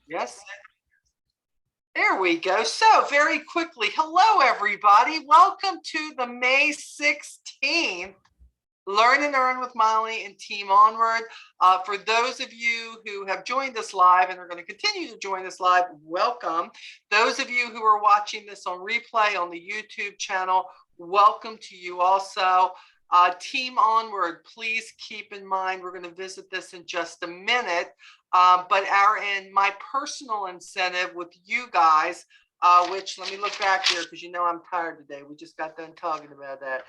Yes. There we go. So very quickly, hello everybody. Welcome to the May 16th Learn and Earn with Molly and Team Onward. For those of you who have joined us live and are going to continue to join us live, welcome. Those of you who are watching this on replay on the YouTube channel, welcome to you also. Team Onward, please keep in mind, we're going to visit this in just a minute. But my personal incentive with you guys, which let me look back here because you know I'm tired today. We just got done talking about that.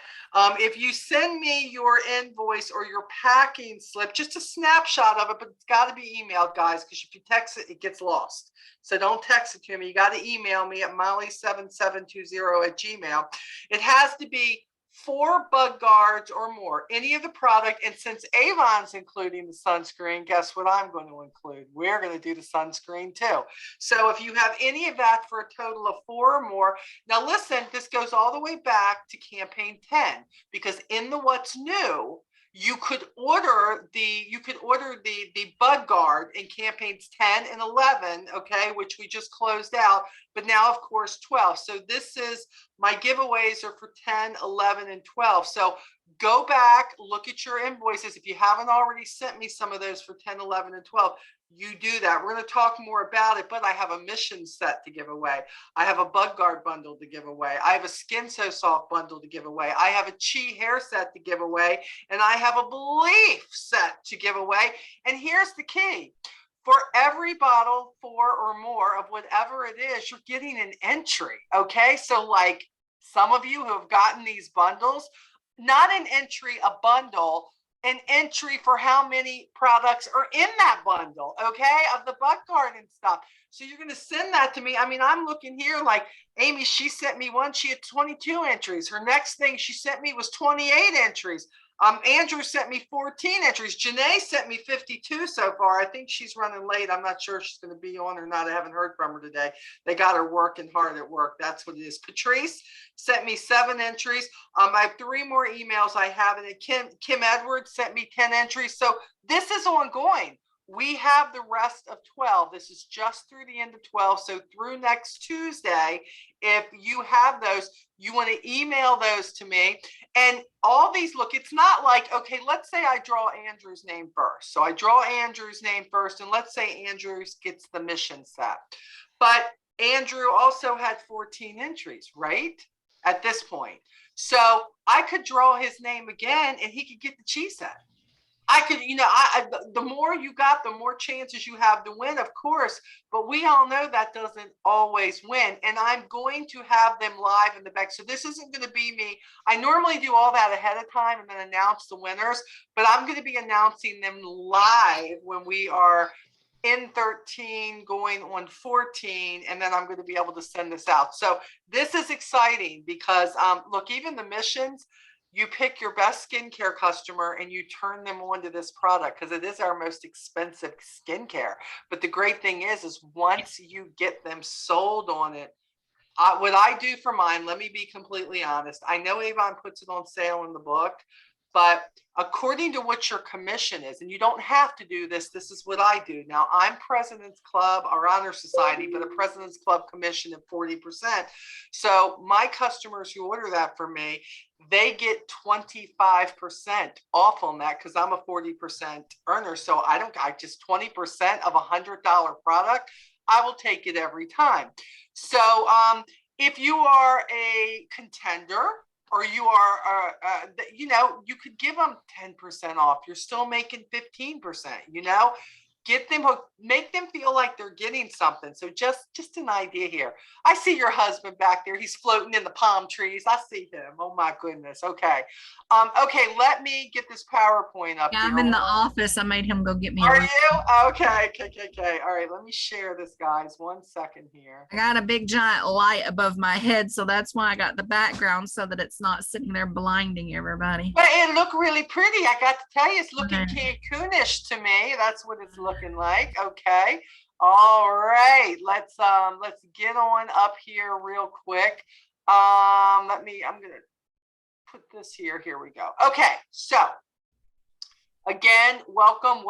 If you send me your invoice or your packing slip, just a snapshot of it, but it's got to be emailed, guys, because if you text it, it gets lost. So don't text it to me. You got to email me at molly7720@gmail. It has to be 4 bug guards or more, any of the product. And since Avon's including the sunscreen, guess what I'm going to include? We're going to do the sunscreen too. So if you have any of that for a total of 4 or more, now listen, this goes all the way back to campaign 10, because in the what's new, you could order the bug guard in campaigns 10 and 11, okay, which we just closed out, but now of course 12. So this is my giveaways are for 10, 11, and 12. So go back, look at your invoices. If you haven't already sent me some of those for 10, 11, and 12, you do that. We're going to talk more about it, but I have a mission set to give away. I have a bug guard bundle to give away. I have a Skin So Soft bundle to give away. I have a Chi hair set to give away, and I have a Belief set to give away. And here's the key. For every bottle, 4 or more of whatever it is, you're getting an entry, okay? So like some of you who have gotten these bundles, not an entry, a bundle, an entry for how many products are in that bundle, okay, of the bug guard and stuff. So you're going to send that to me. I mean, I'm looking here like Amy, she sent me one, she had 22 entries. Her next thing she sent me was 28 entries. Andrew sent me 14 entries. Janae sent me 52 so far. I think she's running late. I'm not sure if she's going to be on or not. I haven't heard from her today. They got her working hard at work. That's what it is. Patrice sent me 7 entries. I have 3 more emails I have. And Kim Edwards sent me 10 entries. So this is ongoing. We have the rest of 12. This is just through the end of 12. So through next Tuesday, if you have those, you want to email those to me. And all these, look, it's not like, okay, let's say I draw Andrew's name first. So I draw Andrew's name first, and let's say Andrew's gets the mission set. But Andrew also had 14 entries, right? At this point. So I could draw his name again, and he could get the Chi set. I could, you know, the more you got, the more chances you have to win, of course, but we all know that doesn't always win. And I'm going to have them live in the back. So this isn't going to be me. I normally do all that ahead of time and then announce the winners, but I'm going to be announcing them live when we are in 13 going on 14, and then I'm going to be able to send this out. So this is exciting because look, even the missions, you pick your best skincare customer and you turn them on to this product because it is our most expensive skincare. But the great thing is once you get them sold on it, what I do for mine, let me be completely honest. I know Avon puts it on sale in the book, but according to what your commission is, and you don't have to do this, this is what I do. Now, I'm President's Club, our honor society, but a President's Club commission of 40%. So my customers who order that for me, they get 25% off on that because I'm a 40% earner. So I just 20% of $100 product, I will take it every time. So if you are a contender, or you are, you know, you could give them 10% off. You're still making 15%, you know, get them hooked, make them feel like they're getting something. So just an idea here. I see your husband back there. He's floating in the palm trees. I see him. Oh my goodness. Okay. Okay. Let me get this PowerPoint up. Yeah, I'm in the office. I made him go get me. Are you? Okay. All right. Let me share this, guys. 1 second here. I got a big giant light above my head, so that's why I got the background so that it's not sitting there blinding everybody. But it looked really pretty. I got to tell you, it's looking Cancunish to me. That's what it's looking like. Okay. All right. Let's get on up here real quick. I'm gonna put this here. Here we go. Okay. So again, welcome.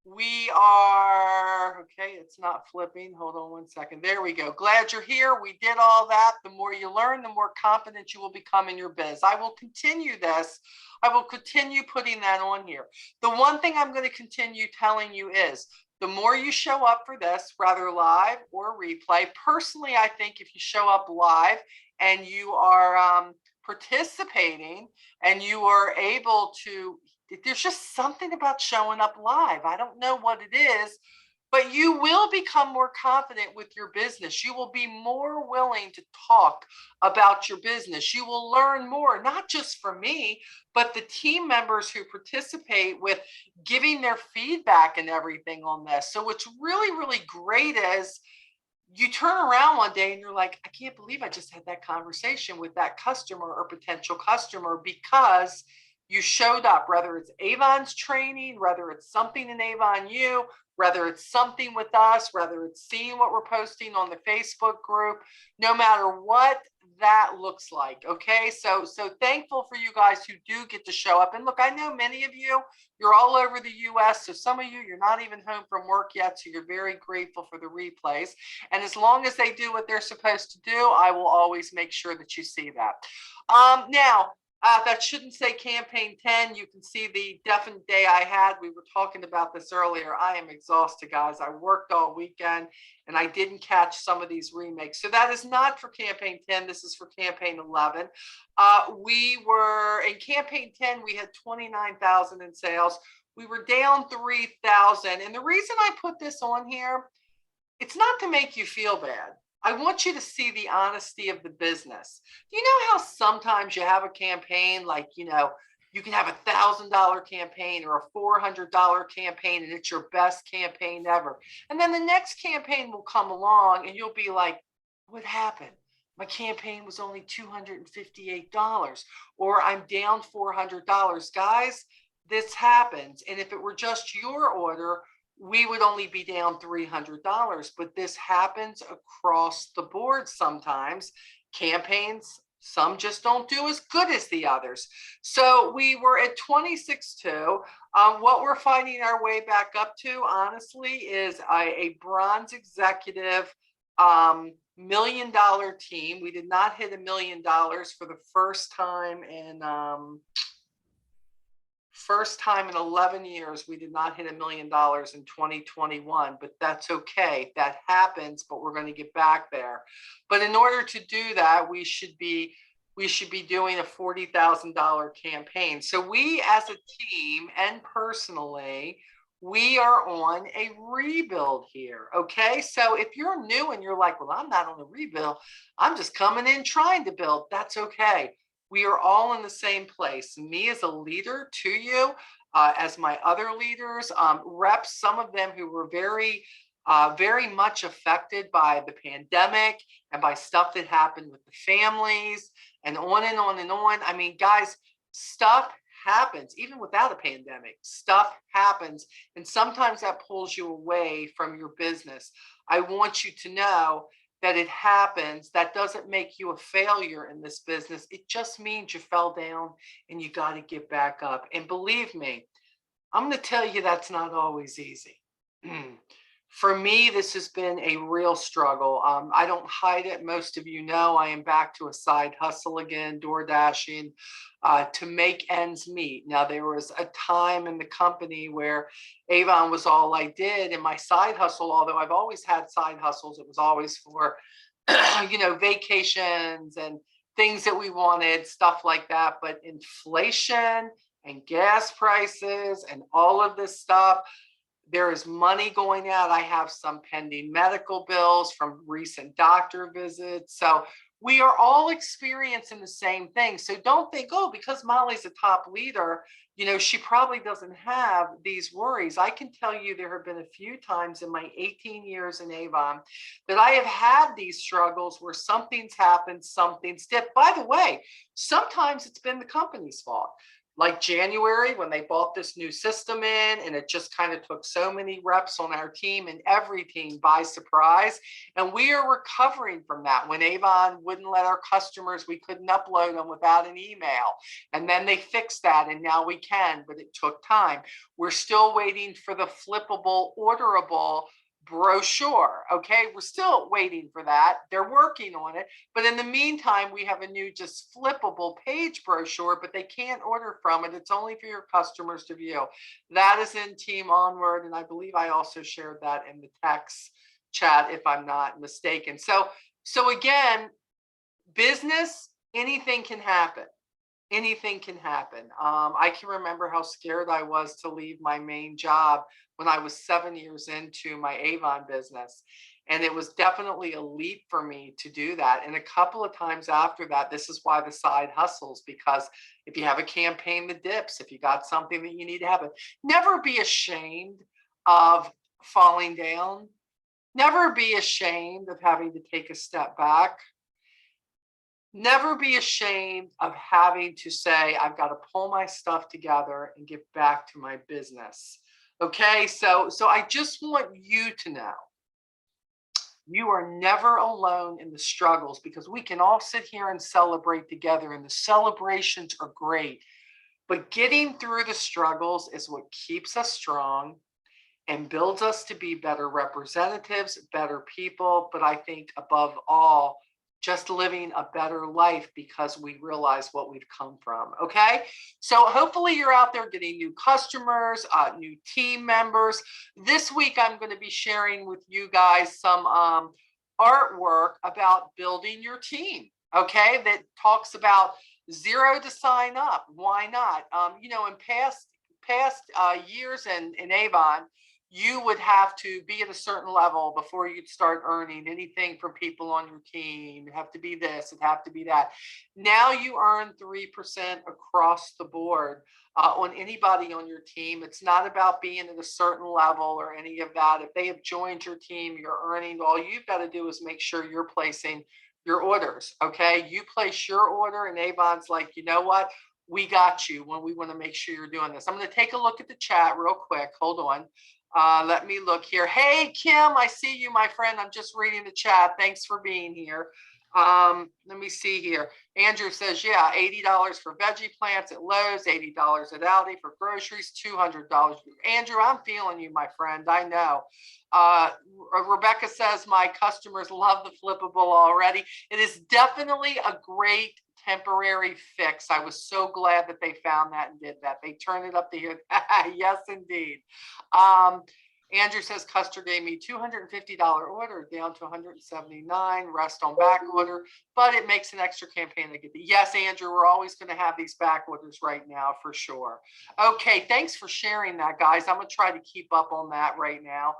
We are Okay, it's not flipping. Hold on one second. There we go. Glad you're here. We did all that. The more you learn, the more confident you will become in your biz. I will continue this. I will continue putting that on here. The one thing I'm going to continue telling you is the more you show up for this, whether live or replay, personally, I think if you show up live and you are participating and you are able to, there's just something about showing up live. I don't know what it is, but you will become more confident with your business. You will be more willing to talk about your business. You will learn more, not just from me, but the team members who participate with giving their feedback and everything on this. So what's really, really great is you turn around one day and you're like, I can't believe I just had that conversation with that customer or potential customer because you showed up, whether it's Avon's training, whether it's something in Avon U, whether it's something with us, whether it's seeing what we're posting on the Facebook group, no matter what that looks like. Okay. So thankful for you guys who do get to show up. And look, I know many of you, you're all over the US. So some of you, you're not even home from work yet. So you're very grateful for the replays. And as long as they do what they're supposed to do, I will always make sure that you see that. Now, that shouldn't say campaign 10. You can see the definite day I had. We were talking about this earlier. I am exhausted, guys. I worked all weekend and I didn't catch some of these remakes. So that is not for campaign 10. This is for campaign 11. We were in campaign 10, we had 29,000 in sales. We were down 3,000. And the reason I put this on here, it's not to make you feel bad. I want you to see the honesty of the business. Do you know how sometimes you have a campaign like, you can have $1,000 campaign or a $400 campaign and it's your best campaign ever. And then the next campaign will come along and you'll be like, what happened? My campaign was only $258 or I'm down $400. Guys, this happens. And if it were just your order, we would only be down $300, but this happens across the board sometimes. Campaigns, some just don't do as good as the others. So we were at 26.2. What we're finding our way back up to, honestly, is a bronze executive $1 million team. We did not hit $1 million for the first time in 11 years. We did not hit $1 million in 2021, but that's okay. That happens, but we're going to get back there. But in order to do that, we should be doing a $40,000 campaign. So we as a team and personally, we are on a rebuild here. Okay. So if you're new and you're like, well, I'm not on a rebuild, I'm just coming in trying to build. That's okay. We are all in the same place. Me as a leader to you, as my other leaders, reps, some of them who were very much affected by the pandemic and by stuff that happened with the families and on and on and on. I mean, guys, stuff happens even without a pandemic. Stuff happens. And sometimes that pulls you away from your business. I want you to know that it happens. That doesn't make you a failure in this business. It just means you fell down and you got to get back up. And believe me, I'm going to tell you that's not always easy. For me, this has been a real struggle. I don't hide it. Most of you know I am back to a side hustle again, door dashing, to make ends meet. Now, there was a time in the company where Avon was all I did, and my side hustle, although I've always had side hustles, it was always for, vacations and things that we wanted, stuff like that. But inflation and gas prices and all of this stuff, there is money going out. I have some pending medical bills from recent doctor visits. So we are all experiencing the same thing. So don't think, oh, because Molly's a top leader, she probably doesn't have these worries. I can tell you there have been a few times in my 18 years in Avon that I have had these struggles where something's happened, something's dipped. By the way, sometimes it's been the company's fault. Like January, when they bought this new system in, and it just kind of took so many reps on our team and every team by surprise. And we are recovering from that. When Avon wouldn't let our customers, we couldn't upload them without an email. And then they fixed that, and now we can, but it took time. We're still waiting for the flippable, orderable brochure. Okay, we're still waiting for that. They're working on it. But in the meantime, we have a new just flippable page brochure, but they can't order from it. It's only for your customers to view. That is in Team Onward. And I believe I also shared that in the text chat, if I'm not mistaken. So again, business, anything can happen. Anything can happen. I can remember how scared I was to leave my main job when I was 7 years into my Avon business. And it was definitely a leap for me to do that. And a couple of times after that, this is why the side hustles, because if you have a campaign that dips, if you got something that you need to have, never be ashamed of falling down. Never be ashamed of having to take a step back. Never be ashamed of having to say, I've got to pull my stuff together and get back to my business. Okay, so I just want you to know you are never alone in the struggles, because we can all sit here and celebrate together, and the celebrations are great. But getting through the struggles is what keeps us strong and builds us to be better representatives, better people. But I think above all, just living a better life, because we realize what we've come from. Okay, so hopefully you're out there getting new customers, new team members. This week I'm going to be sharing with you guys some artwork about building your team. Okay, that talks about zero to sign up. Why not? You know, in past years in Avon, you would have to be at a certain level before you'd start earning anything from people on your team. It'd have to be this, it'd have to be that. Now you earn 3% across the board on anybody on your team. It's not about being at a certain level or any of that. If they have joined your team, you're earning. All you've got to do is make sure you're placing your orders. Okay, you place your order, and Avon's like, you know what? We got you when we want to make sure you're doing this. I'm going to take a look at the chat real quick. Hold on. Let me look here. Hey, Kim, I see you, my friend. I'm just reading the chat. Thanks for being here. Let me see here. Andrew says, yeah, $80 for veggie plants at Lowe's, $80 at Aldi for groceries, $200. Andrew, I'm feeling you, my friend. I know. Rebecca says, my customers love the flippable already. It is definitely a great temporary fix. I was so glad that they found that and did that. They turned it up to here. Yes, indeed. Andrew says, Custer gave me $250 order down to $179, rest on back order, but it makes an extra campaign to get the. Yes, Andrew, we're always going to have these back orders right now for sure. Okay, thanks for sharing that, guys. I'm going to try to keep up on that right now.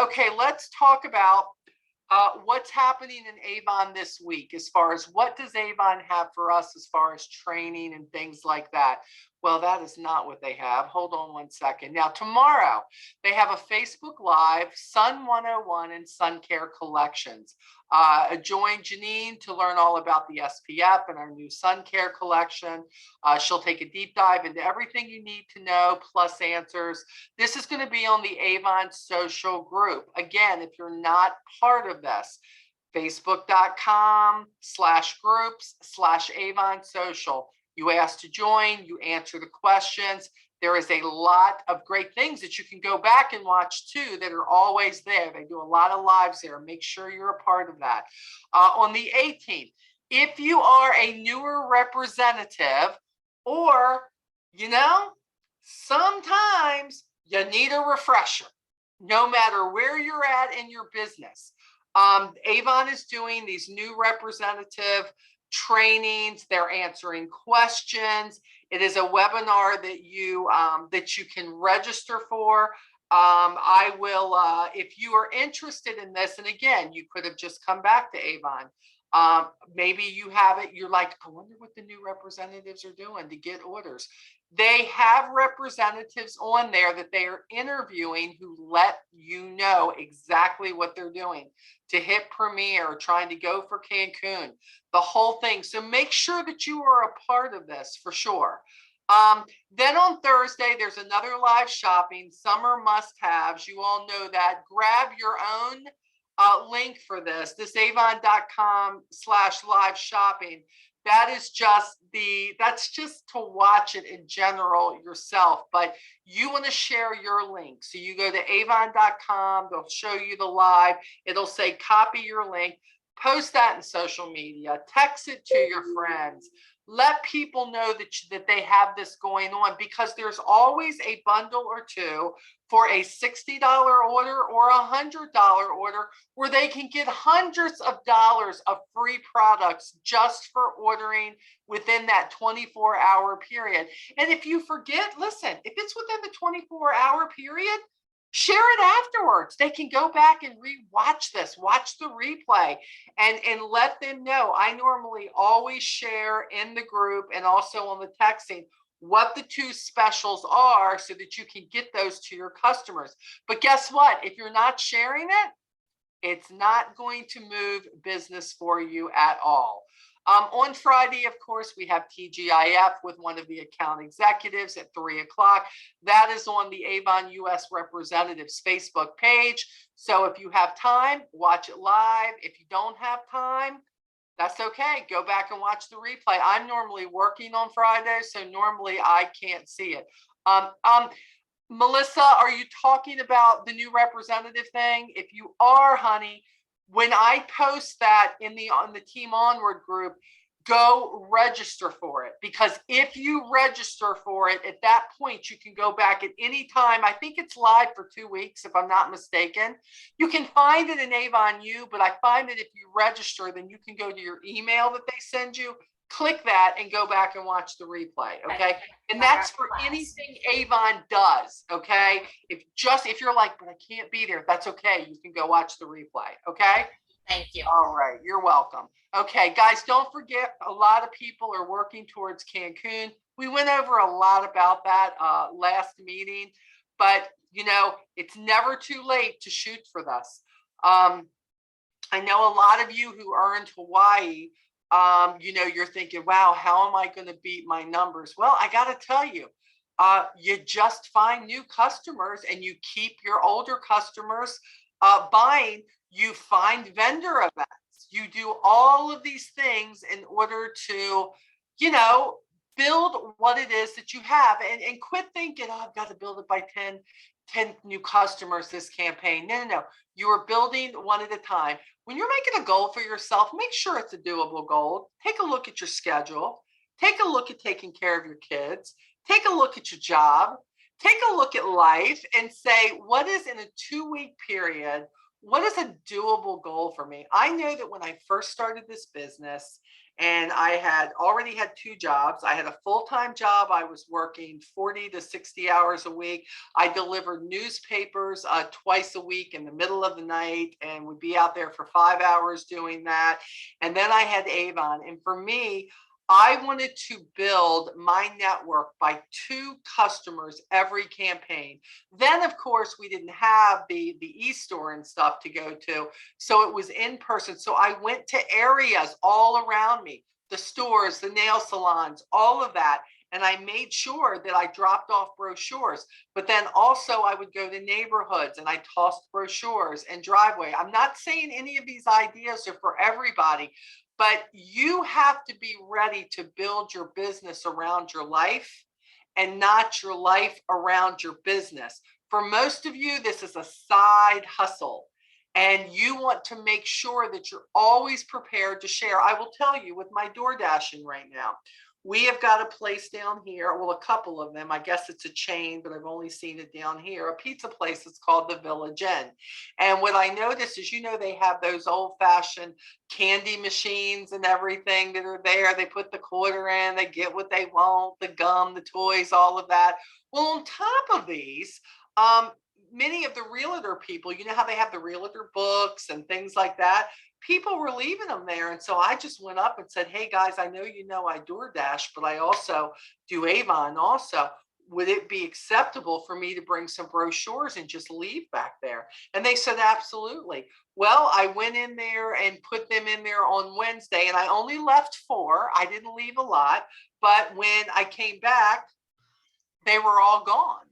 Okay, let's talk about what's happening in Avon this week, as far as what does Avon have for us as far as training and things like that. Well, that is not what they have. Hold on one second. Now, tomorrow, they have a Facebook Live, Sun 101 and Sun Care Collections. Join Janine to learn all about the SPF and our new Sun Care collection. She'll take a deep dive into everything you need to know, plus answers. This is going to be on the Avon social group. Again, if you're not part of this, facebook.com/groups/Avon social. You ask to join, you answer the questions. There is a lot of great things that you can go back and watch too that are always there. They do a lot of lives there. Make sure you're a part of that. On the 18th, if you are a newer representative, or, you know, sometimes you need a refresher, no matter where you're at in your business. Avon is doing these new representative trainings. They're answering questions. It is a webinar that you can register for. I will, if you are interested in this, and again, you could have just come back to Avon. Maybe you have it. You're like, I wonder what the new representatives are doing to get orders. They have representatives on there that they are interviewing who let you know exactly what they're doing to hit Premier, trying to go for Cancun, the whole thing. So make sure that you are a part of this for sure. Then on Thursday, there's another live shopping, summer must-haves. You all know that. Grab your own link for this Avon.com/live shopping. that's just to watch it in general yourself, but you want to share your link. So you go to avon.com, they'll show you the live, it'll say copy your link, post that in social media, text it to your friends, let people know that they have this going on, because there's always a bundle or two for a $60 order or $100 order where they can get hundreds of dollars of free products just for ordering within that 24-hour period. And if you forget, listen, if it's within the 24-hour period, share it afterwards. They can go back and watch the replay, and let them know. I normally always share in the group and also on the texting what the two specials are so that you can get those to your customers. But guess what? If you're not sharing it, it's not going to move business for you at all. On Friday, of course, we have TGIF with one of the account executives at 3 o'clock. That is on the Avon US Representatives Facebook page. So if you have time, watch it live. If you don't have time, that's okay. Go back and watch the replay. I'm normally working on Fridays, so normally I can't see it. Melissa, are you talking about the new representative thing? If you are, honey, when I post that on the Team Onward group, go register for it, because if you register for it, at that point you can go back at any time. I think it's live for 2 weeks, if I'm not mistaken. You can find it in Avon U, but I find that if you register, then you can go to your email that they send you, click that, and go back and watch the replay. Okay. And that's for anything Avon does. Okay. If you're like, but I can't be there, that's okay. You can go watch the replay. Okay. Thank you. All right. You're welcome. Okay, guys, don't forget, a lot of people are working towards Cancun. We went over a lot about that last meeting, but it's never too late to shoot for this. I know a lot of you who are in Hawaii, you're thinking, wow, how am I going to beat my numbers? Well, I got to tell you, you just find new customers and you keep your older customers buying. You find vendor events. You do all of these things in order to, build what it is that you have, and quit thinking, oh, I've got to build it by 10 new customers this campaign. No. You are building one at a time. When you're making a goal for yourself, make sure it's a doable goal. Take a look at your schedule. Take a look at taking care of your kids. Take a look at your job. Take a look at life and say, what is in a 2-week period? What is a doable goal for me? I know that when I first started this business, and I had already had 2 jobs. I had a full-time job. I was working 40 to 60 hours a week. I delivered newspapers twice a week in the middle of the night, and would be out there for 5 hours doing that. And then I had Avon. And for me, I wanted to build my network by 2 customers every campaign. Then, of course, we didn't have the e-store and stuff to go to, so it was in person. So I went to areas all around me, the stores, the nail salons, all of that. And I made sure that I dropped off brochures. But then also I would go to neighborhoods and I tossed brochures and driveway. I'm not saying any of these ideas are for everybody, but you have to be ready to build your business around your life and not your life around your business. For most of you, this is a side hustle, and you want to make sure that you're always prepared to share. I will tell you, with my door dashing right now, we have got a place down here, well, a couple of them. I guess it's a chain, but I've only seen it down here, a pizza place that's called the Village Inn. And what I noticed is, they have those old-fashioned candy machines and everything that are there. They put the quarter in, they get what they want, the gum, the toys, all of that. Well, on top of these, many of the realtor people, how they have the realtor books and things like that, people were leaving them there. And so I just went up and said, hey guys, I know I DoorDash, but I also do Avon also. Would it be acceptable for me to bring some brochures and just leave back there? And they said, absolutely. Well, I went in there and put them in there on Wednesday, and I only left 4. I didn't leave a lot, but when I came back, they were all gone.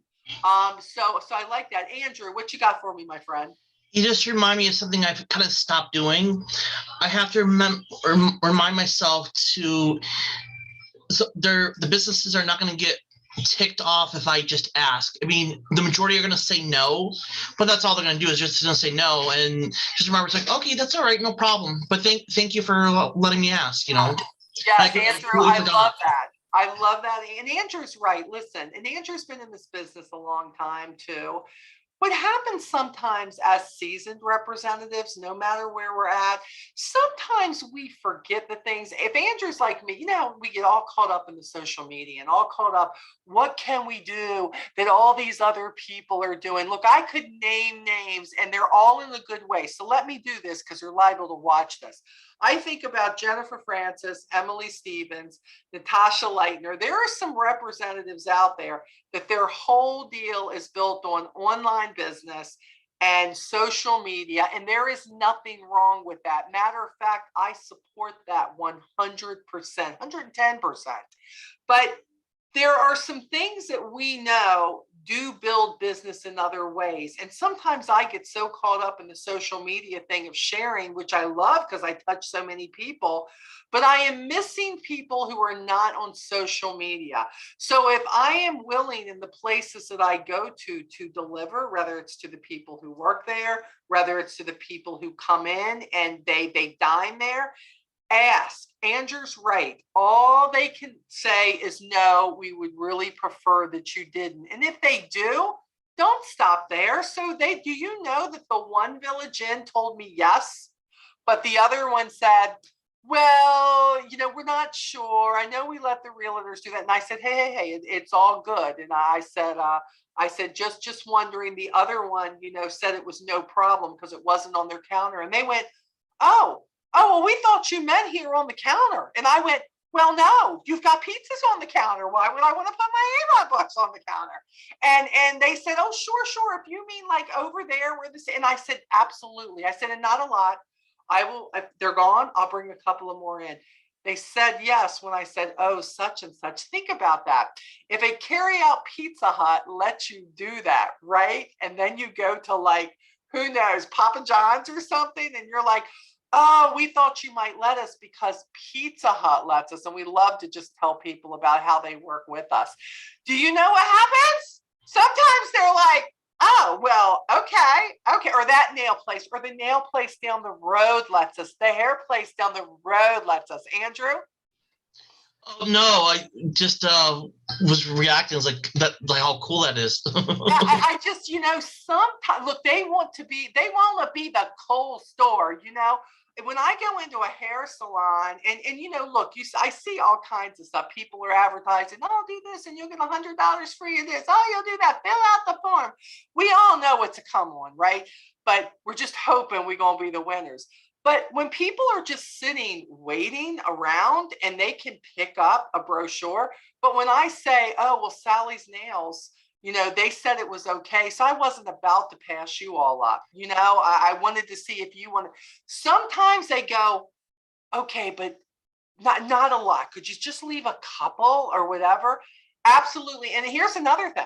So I like that. Andrew, what you got for me, my friend? You just remind me of something I've kind of stopped doing. I have to remind myself to, so the businesses are not going to get ticked off if I just ask. I mean, the majority are going to say no, but that's all they're going to do is just going to say no. And just remember, it's like, okay, that's all right, no problem. But thank you for letting me ask, you know. Yes, Andrew, I love that. I love that. And Andrew's right. Listen, and Andrew's been in this business a long time too. What happens sometimes as seasoned representatives, no matter where we're at, sometimes we forget the things. If Andrew's like me, you know, we get all caught up in the social media and all caught up. What can we do that all these other people are doing? Look, I could name names and they're all in a good way. So let me do this because you're liable to watch this. I think about Jennifer Francis, Emily Stevens, Natasha Leitner. There are some representatives out there that their whole deal is built on online business and social media, and there is nothing wrong with that. Matter of fact, I support that 100%, 110%. But there are some things that we know do build business in other ways. And sometimes I get so caught up in the social media thing of sharing, which I love because I touch so many people, but I am missing people who are not on social media. So if I am willing in the places that I go to deliver, whether it's to the people who work there, whether it's to the people who come in and they dine there, ask. Andrew's right. All they can say is no, we would really prefer that you didn't. And if they do, don't stop there. So do you know that the one Village Inn told me yes, but the other one said, well, you know, we're not sure. I know we let the realtors do that. And I said, hey, it's all good. And I said, just wondering. The other one, you know, said it was no problem because it wasn't on their counter. And they went, oh, well, we thought you meant here on the counter. And I went, well, no, you've got pizzas on the counter. Why would I want to put my Avon books on the counter? And they said, oh, sure. If you mean like over there where this, and I said, absolutely. I said, and not a lot. I will, if they're gone, I'll bring a couple of more in. They said yes when I said, oh, such and such. Think about that. If a carry out Pizza Hut lets you do that, right? And then you go to like, who knows, Papa John's or something, and you're like, oh, we thought you might let us because Pizza Hut lets us. And we love to just tell people about how they work with us. Do you know what happens? Sometimes they're like, oh, well, okay. Or that nail place, or the nail place down the road lets us. The hair place down the road lets us. Andrew? Oh, no, I just was reacting. I was like, how cool that is. I just, you know, sometimes, look, they want to be the Kohl's store, you know. When I go into a hair salon and you know, look, I see all kinds of stuff. People are advertising, oh, do this and you'll get $100 free of this. Oh, you'll do that. Fill out the form. We all know what to come on, right? But we're just hoping we're going to be the winners. But when people are just sitting, waiting around and they can pick up a brochure, but when I say, oh, well, Sally's Nails, you know, they said it was okay. So I wasn't about to pass you all up. You know, I wanted to see if you want to. Sometimes they go, okay, but not a lot. Could you just leave a couple or whatever? Absolutely. And here's another thing.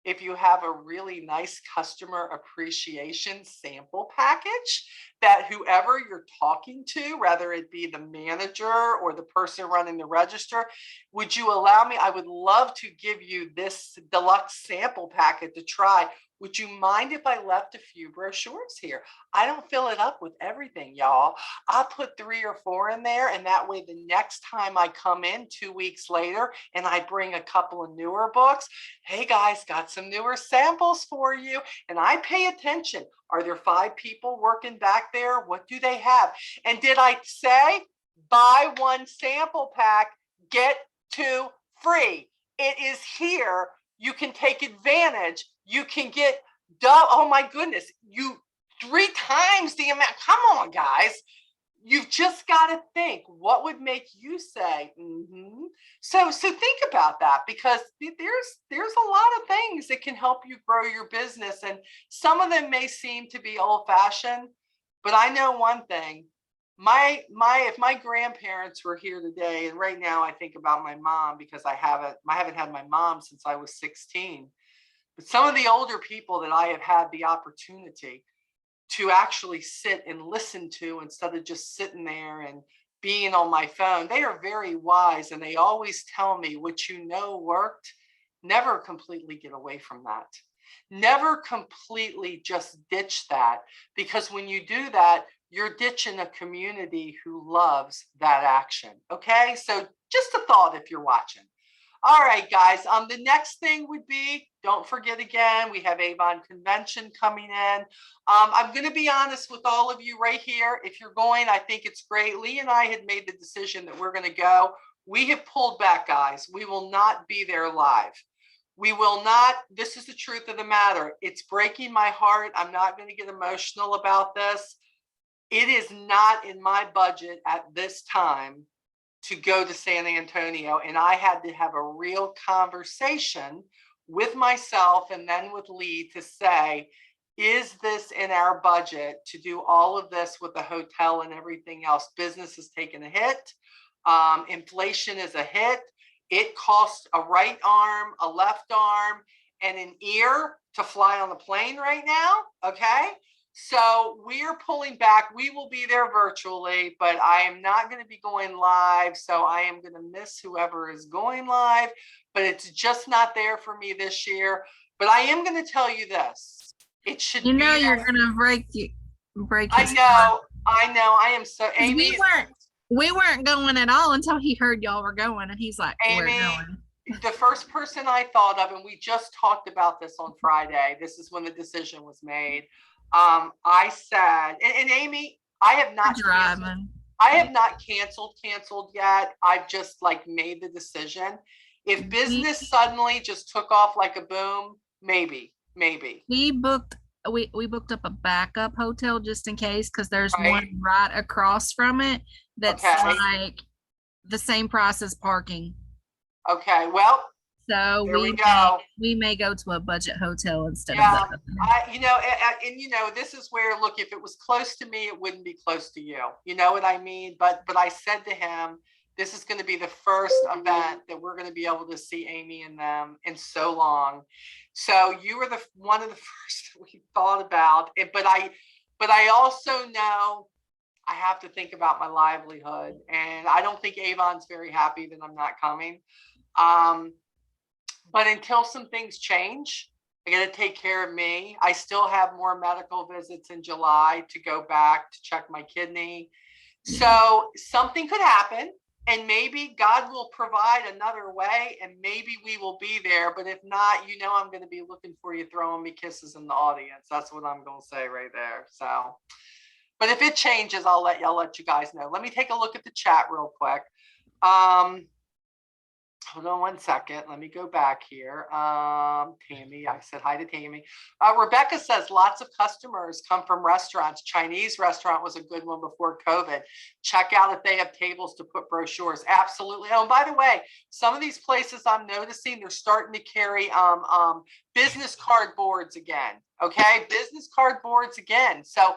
If you have a really nice customer appreciation sample package that whoever you're talking to, whether it be the manager or the person running the register, would you allow me? I would love to give you this deluxe sample packet to try. Would you mind if I left a few brochures here? I don't fill it up with everything, y'all. I'll put 3 or 4 in there. And that way, the next time I come in 2 weeks later and I bring a couple of newer books, hey guys, got some newer samples for you. And I pay attention. Are there 5 people working back there? What do they have? And did I say buy 1 sample pack, get 2 free? It is here. You can take advantage. You can get, oh my goodness, 3 times the amount. Come on, guys. You've just got to think, what would make you say, mm-hmm. So think about that, because there's a lot of things that can help you grow your business. And some of them may seem to be old fashioned, but I know one thing. If my grandparents were here today, and right now I think about my mom because I haven't had my mom since I was 16. But some of the older people that I have had the opportunity to actually sit and listen to instead of just sitting there and being on my phone. They are very wise, and they always tell me what you know worked. Never completely get away from that. Never completely just ditch that, because when you do that, you're ditching a community who loves that action. Okay, so just a thought if you're watching. All right, guys. The next thing would be, don't forget again, we have Avon Convention coming in. I'm going to be honest with all of you right here. If you're going, I think it's great. Lee and I had made the decision that we're going to go. We have pulled back, guys. We will not be there live. We will not. This is the truth of the matter. It's breaking my heart. I'm not going to get emotional about this. It is not in my budget at this time to go to San Antonio. And I had to have a real conversation with myself and then with Lee to say, is this in our budget to do all of this with the hotel and everything else? Business has taken a hit. Inflation is a hit. It costs a right arm, a left arm, and an ear to fly on the plane right now. Okay. So we are pulling back. We will be there virtually, but I am not going to be going live. So I am going to miss whoever is going live, but it's just not there for me this year. But I am going to tell you this. It should be. You know, you're going to break I know. I am so, Amy. We weren't going at all until he heard y'all were going, and he's like, Amy, we're going. The first person I thought of, and we just talked about this on Friday. This is when the decision was made. I said, and Amy, I have not canceled yet. I've just like made the decision. If business suddenly just took off like a boom, maybe. We booked up a backup hotel just in case, because there's one right across from it that's like the same price as parking. Okay, well, so we may go to a budget hotel instead of that. This is where, look, if it was close to me, it wouldn't be close to you. You know what I mean? But I said to him, this is going to be the first event that we're going to be able to see Amy and them in so long. So you were one of the first that we thought about it. But I also know I have to think about my livelihood, and I don't think Avon's very happy that I'm not coming. But until some things change, I got to take care of me. I still have more medical visits in July to go back to check my kidney. So something could happen, and maybe God will provide another way, and maybe we will be there. But if not, I'm going to be looking for you, throwing me kisses in the audience. That's what I'm going to say right there. So, but if it changes, I'll let you guys know. Let me take a look at the chat real quick. Hold on one second. Let me go back here. Tammy, I said hi to Tammy. Rebecca says lots of customers come from restaurants. Chinese restaurant was a good one before COVID. Check out if they have tables to put brochures. Absolutely. Oh, and by the way, some of these places I'm noticing, they're starting to carry business card boards again. Okay, business card boards again. So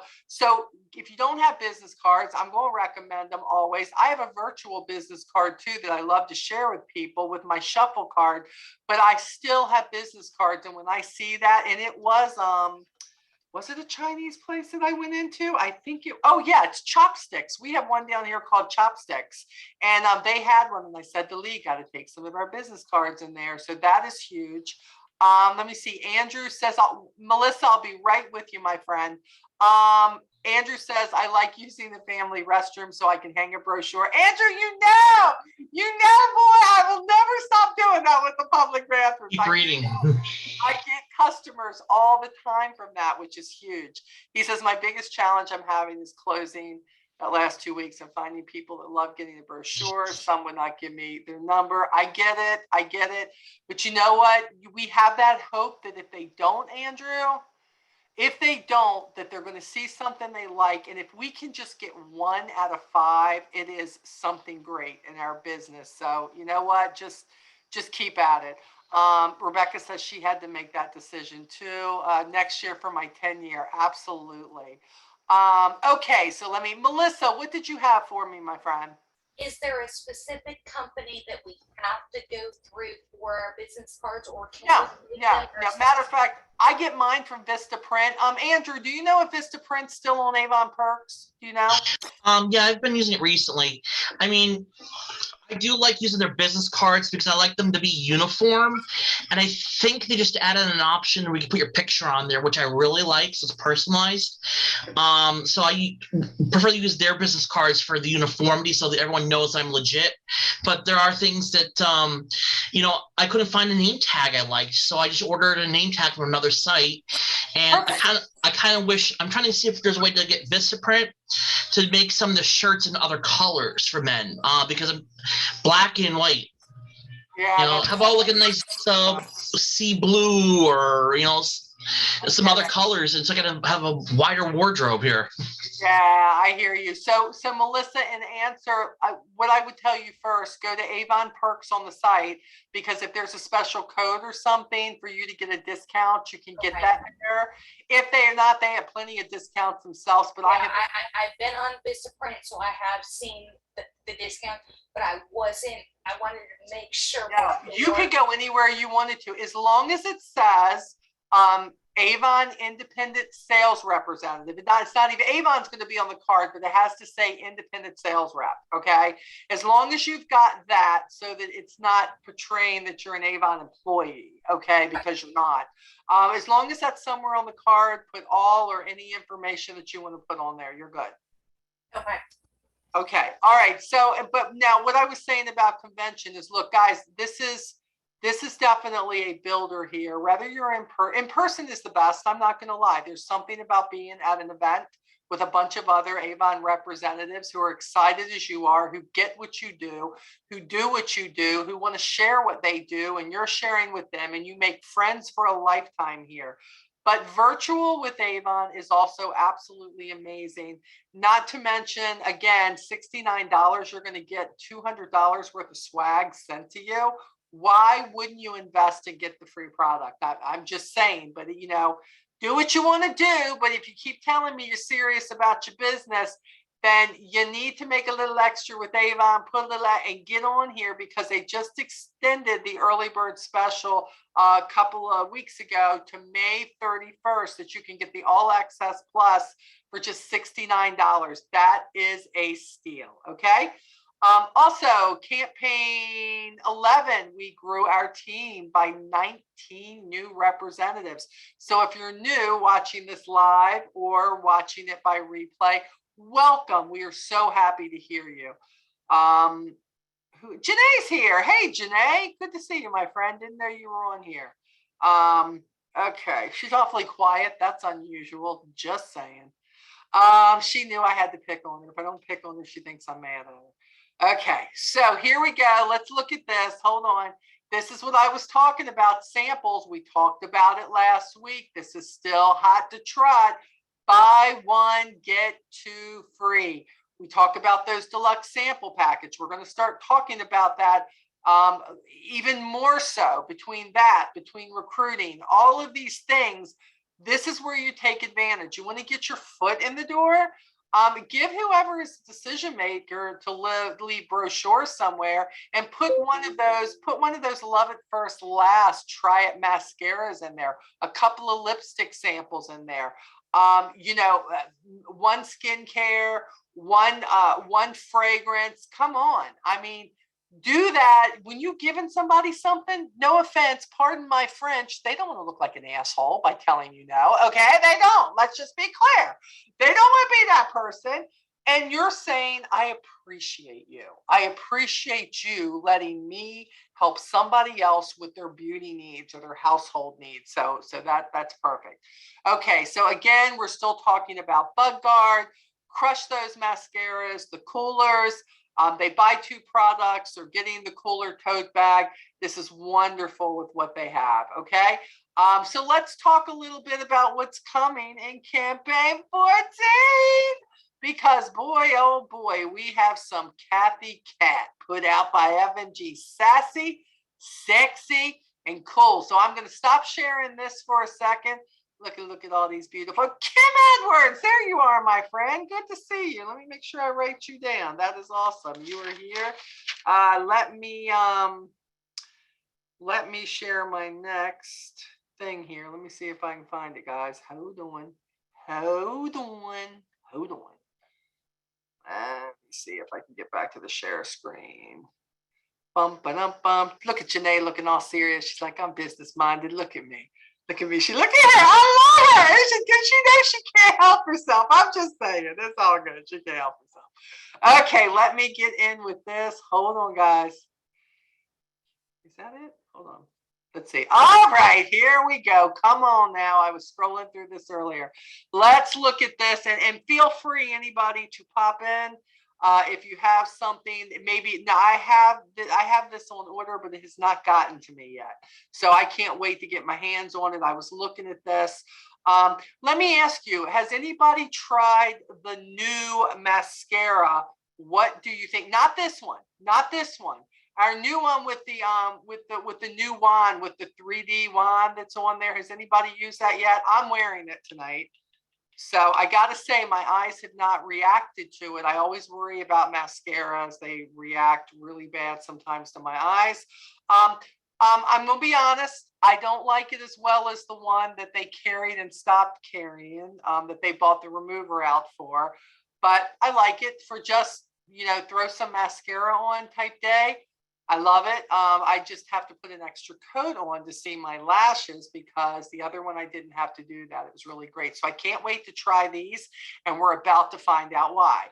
if you don't have business cards, I'm going to recommend them always. I have a virtual business card too that I love to share with people with my shuffle card, but I still have business cards. And when I see that, and it was it a Chinese place that I went into? I think it's Chopsticks. We have one down here called Chopsticks, and they had one, and I said to Lee, got to take some of our business cards in there. So that is huge. Let me see. Andrew says, Melissa, I'll be right with you, my friend. Andrew says, I like using the family restroom so I can hang a brochure. Andrew, boy, I will never stop doing that with the public bathroom. I get customers all the time from that, which is huge. He says, my biggest challenge I'm having is closing the last 2 weeks and finding people that love getting the brochure. Some would not give me their number. I get it. But you know what? We have that hope that if they don't, Andrew, that they're going to see something they like. And if we can just get 1 out of 5, it is something great in our business. So you know what? Just keep at it. Rebecca says she had to make that decision too. Next year for my 10-year. Absolutely. Okay, so Melissa, what did you have for me, my friend? Is there a specific company that we have to go through for our business cards, or can No, we no, no. Matter of fact, I get mine from Vistaprint. Andrew, do you know if Vistaprint's still on Avon Perks? Do you know? Yeah, I've been using it recently. I mean, I do like using their business cards because I like them to be uniform. And I think they just added an option where you can put your picture on there, which I really like, so it's personalized. So I prefer to use their business cards for the uniformity so that everyone knows I'm legit. But there are things that, I couldn't find a name tag I liked, so I just ordered a name tag from another site. And I kind of wish, I'm trying to see if there's a way to get Vistaprint to make some of the shirts in other colors for men, because I'm black and white. Yeah. How about like a nice sea blue, or some other colors, and so I can have a wider wardrobe here. Yeah, I hear you. So Melissa, in answer, what I would tell you first, go to Avon Perks on the site, because if there's a special code or something for you to get a discount, you can get that there. If they are not, they have plenty of discounts themselves. But I've been on Vistaprint, so I have seen the discount, but I wanted to make sure. Yeah, you could go anywhere you wanted to, as long as it says Avon Independent Sales Representative. It's not even Avon's going to be on the card, but it has to say Independent Sales Rep. Okay, as long as you've got that, so that it's not portraying that you're an Avon employee. Okay, because you're not. As long as that's somewhere on the card, put all or any information that you want to put on there. You're good. Okay. Okay. All right. So, but now what I was saying about convention is, look, guys, this is definitely a builder here. Whether you're in person is the best. I'm not going to lie. There's something about being at an event with a bunch of other Avon representatives who are excited as you are, who get what you do, who do what you do, who want to share what they do, and you're sharing with them, and you make friends for a lifetime here. But virtual with Avon is also absolutely amazing. Not to mention, again, $69, you're going to get $200 worth of swag sent to you. Why wouldn't you invest and get the free product? I'm just saying, but do what you want to do. But if you keep telling me you're serious about your business, then you need to make a little extra with Avon, put a little and get on here, because they just extended the early bird special a couple of weeks ago to May 31st, that you can get the all access plus for just $69. That is a steal. Okay. Also, campaign 11, we grew our team by 19 new representatives. So if you're new watching this live or watching it by replay, welcome. We are so happy to hear you. Janae's here. Hey, Janae, good to see you, my friend. Didn't know you were on here. Okay, she's awfully quiet. That's unusual. Just saying. She knew I had to pick on her. If I don't pick on her, she thinks I'm mad at her. Okay, so here we go. Let's look at this. Hold on. This is what I was talking about, samples. We talked about it last week. This is still hot to trot. Buy one, get two free. We talk about those deluxe sample package. We're going to start talking about that even more so, between recruiting, all of these things. This is where you take advantage. You want to get your foot in the door. Give whoever is the decision maker to leave brochures somewhere, and put one of those love it first last, try it mascaras in there, a couple of lipstick samples in there, one skincare, one fragrance. Come on. I mean, do that when you've given somebody something. No offense, pardon my French, they don't want to look like an asshole by telling you no. Okay, they don't. Let's just be clear. They don't want to be that person. And you're saying, I appreciate you. I appreciate you letting me help somebody else with their beauty needs or their household needs. So that's perfect. Okay, so again, we're still talking about Bug Guard. Crush those mascaras, the coolers. They buy two products, they're getting the cooler tote bag. This is wonderful with what they have, okay? So let's talk a little bit about what's coming in campaign 14, because boy, oh boy, we have some CATHY Cat put out by F&G. Sassy, sexy, and cool. So I'm going to stop sharing this for a second. Look at all these beautiful Kim Edwards. There you are, my friend. Good to see you. Let me make sure I write you down. That is awesome. You are here. Let me share my next thing here. Let me see if I can find it, guys. Hold on. Let me see if I can get back to the share screen. Bum, ba-dum, bum. Look at Janae looking all serious. She's like, I'm business minded. Look at me. Look at me. Look at her. I love her. She knows she can't help herself. I'm just saying. It's all good. She can't help herself. Okay, let me get in with this. Hold on, guys. Is that it? Hold on. Let's see. All right, here we go. Come on now. I was scrolling through this earlier. Let's look at this and feel free, anybody, to pop in. If you have something, maybe now I have this on order, but it has not gotten to me yet. So I can't wait to get my hands on it. I was looking at this. Let me ask you, has anybody tried the new mascara? What do you think? Not this one, not this one. Our new one with the new wand, with the 3D wand that's on there. Has anybody used that yet? I'm wearing it tonight. So I got to say, my eyes have not reacted to it. I always worry about mascaras. They react really bad sometimes to my eyes. I'm going to be honest. I don't like it as well as the one that they carried and stopped carrying, that they bought the remover out for. But I like it for just, throw some mascara on type day. I love it. I just have to put an extra coat on to see my lashes because the other one I didn't have to do that. It was really great. So I can't wait to try these, and we're about to find out why.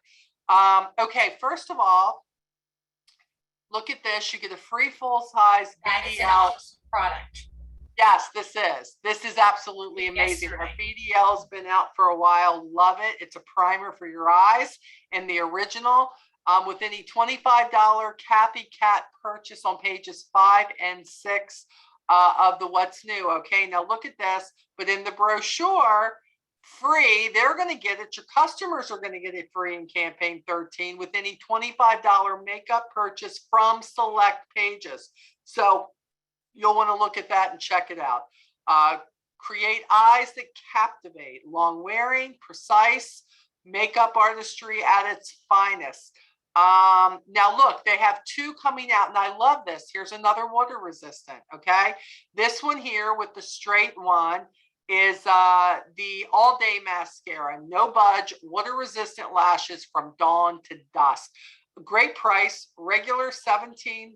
Okay, first of all, look at this. You get a free full-size BDL product. Yes, this is absolutely amazing. Our BDL has been out for a while. Love it. It's a primer for your eyes, and the original. With any $25 CATHY Cat purchase on pages 5 and 6 of the What's New. Okay, now look at this. But in the brochure, free, they're going to get it. Your customers are going to get it free in campaign 13 with any $25 makeup purchase from select pages. So you'll want to look at that and check it out. Create eyes that captivate. Long wearing, precise, makeup artistry at its finest. Now look, they have two coming out, and I love this. Here's another water resistant. Okay, this one here with the straight one is the all day mascara, no budge, water resistant lashes from dawn to dusk. Great price, regular $17.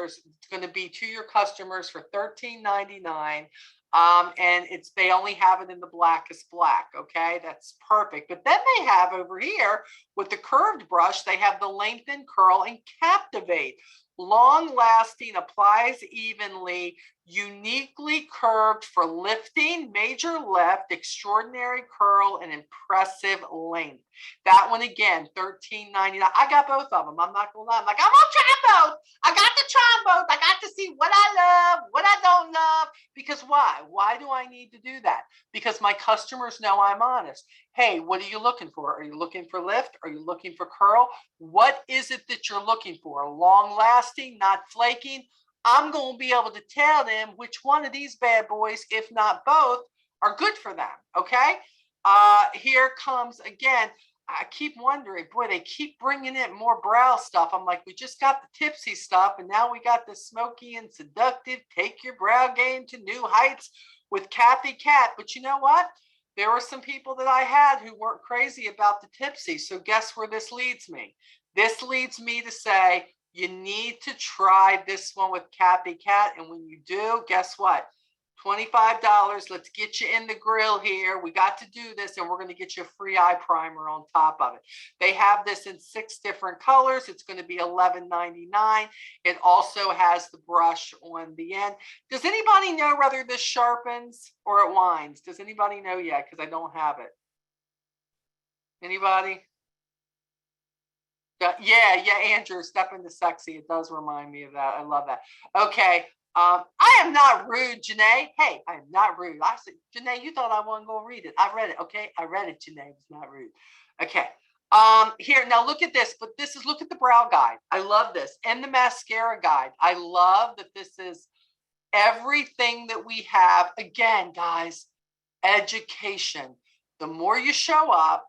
It's going to be to your customers for $13.99. And they only have it in the blackest black. Okay, that's perfect. But then they have over here with the curved brush, they have the lengthen, curl, and captivate. Long lasting, applies evenly, uniquely curved for lifting, major lift, extraordinary curl, and impressive length. That one again, $13.99. I got both of them. I'm not gonna lie. I'm like, I'm gonna try both. I got to try both. I got to see what I love, what I don't love. Because why? Why do I need to do that? Because my customers know I'm honest. Hey, what are you looking for? Are you looking for lift? Are you looking for curl? What is it that you're looking for? Long lasting, not flaking? I'm going to be able to tell them which one of these bad boys, if not both, are good for them. Okay. Here comes again. I keep wondering, boy, they keep bringing in more brow stuff. I'm like, we just got the tipsy stuff, and now we got the smoky and seductive, take your brow game to new heights with CATHY Cat. But you know what? There were some people that I had who weren't crazy about the tipsy. So guess where this leads me? This leads me to say, you need to try this one with CATHY Cat. And when you do, guess what? $25. Let's get you in the grill here. We got to do this, and we're going to get you a free eye primer on top of it. They have this in 6 different colors. It's going to be $11.99. It also has the brush on the end. Does anybody know whether this sharpens or it winds? Does anybody know yet? Because I don't have it. Anybody? Yeah, Andrew, step into sexy. It does remind me of that. I love that. Okay. I am not rude, Janae. Hey, I am not rude. I said, Janae, you thought I wasn't going to read it. I read it. Okay. I read it, Janae. It's not rude. Okay. Here, now look at this, but look at the brow guide. I love this. And the mascara guide. I love that this is everything that we have. Again, guys, Education. The more you show up,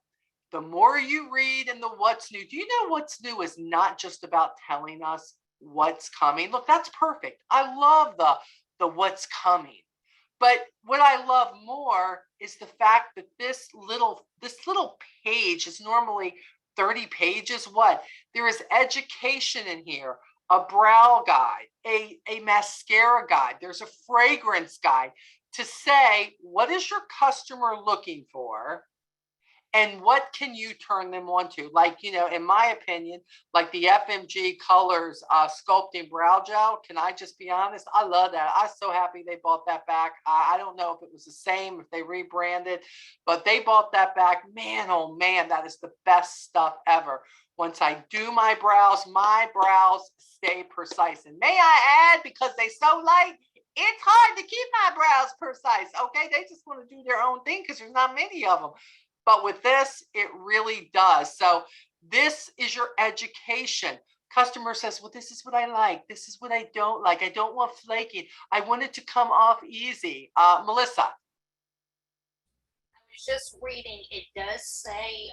the more you read and the what's new. Do you know what's new is not just about telling us what's coming? Look, that's perfect. I love the what's coming. But what I love more is the fact that this little page is normally 30 pages. What? There is education in here, a brow guide, a mascara guide. There's a fragrance guide to say, what is your customer looking for? And what can you turn them on to? Like, you know, in my opinion, like the FMG Colors Sculpting Brow Gel. Can I just be honest? I love that. I'm so happy they bought that back. I don't know if it was the same, if they rebranded, but they bought that back. Man, oh man, that is the best stuff ever. Once I do my brows stay precise. And may I add, because they so light, it's hard to keep my brows precise. Okay, they just want to do their own thing because there's not many of them. But with this, it really does. So this is your education. Customer says, well, this is what I like. This is what I don't like. I don't want flaking. I want it to come off easy. Melissa. I was just reading, it does say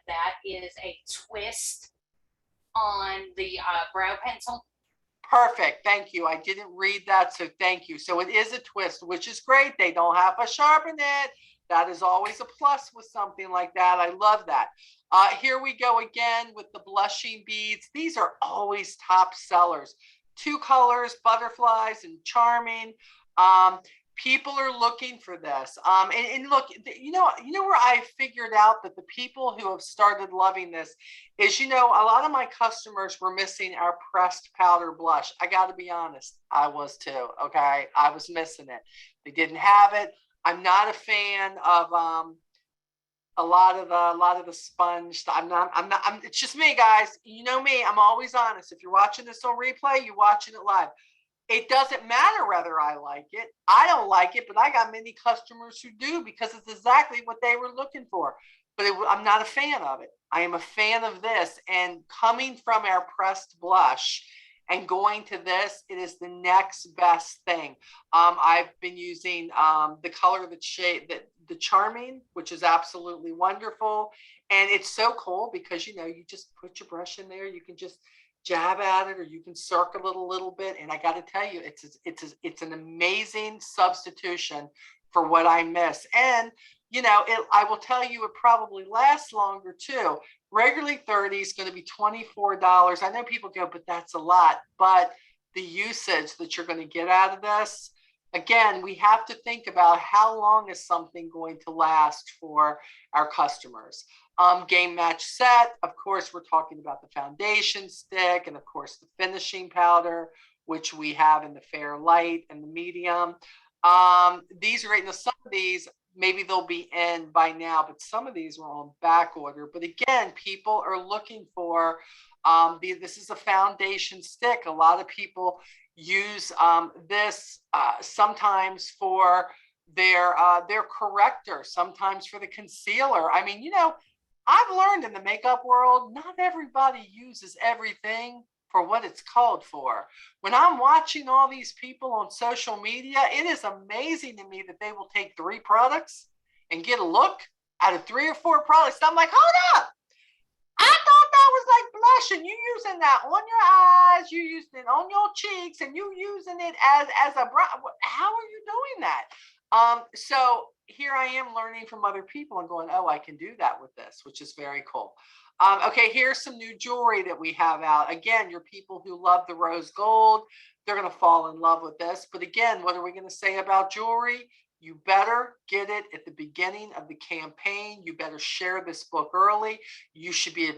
that is a twist on the brow pencil. Perfect. Thank you. I didn't read that, so thank you. So it is a twist, which is great. They don't have to sharpen it. That is always a plus with something like that. I love that. Here we go again with the blushing beads. These are always top sellers. 2 colors, butterflies and charming. People are looking for this. And look, you know where I figured out that the people who have started loving this is, you know, a lot of my customers were missing our pressed powder blush. I got to be honest, I was too. Okay, I was missing it. They didn't have it. I'm not a fan of a lot of the sponge. It's just me, guys. You know me. I'm always honest. If you're watching this on replay, you're watching it live. It doesn't matter whether I like it. I don't like it, but I got many customers who do because it's exactly what they were looking for. But I'm not a fan of it. I am a fan of this. And coming from our pressed blush and going to this, it is the next best thing. I've been using the color, the shade, the Charming, which is absolutely wonderful. And it's so cool because, you know, you just put your brush in there. You can just jab at it, or you can circle it a little bit. And I got to tell you, it's an amazing substitution for what I miss. And, you know, I will tell you, it probably lasts longer too. Regularly 30 is going to be $24. I know people go, but that's a lot. But the usage that you're going to get out of this, again, we have to think about how long is something going to last for our customers. Game match set, of course, we're talking about the foundation stick, and of course the finishing powder, which we have in the fair light and the medium. These are right now. Some of these, maybe they'll be in by now, but some of these were on back order. But again, people are looking for this is a foundation stick. A lot of people use this sometimes for their corrector, sometimes for the concealer. I mean, you know, I've learned in the makeup world, not everybody uses everything for what it's called for. When I'm watching all these people on social media, it is amazing to me that they will take 3 products and get a look out of 3 or 4 products. I'm like, hold up. I thought that was like blush, and you using that on your eyes, you using it on your cheeks, and you using it as a brow. How are you doing that? So here I am learning from other people and going, oh, I can do that with this, which is very cool. Okay, here's some new jewelry that we have out. Again, your people who love the rose gold, they're going to fall in love with this. But again, what are we going to say about jewelry? You better get it at the beginning of the campaign. You better share this book early. You should be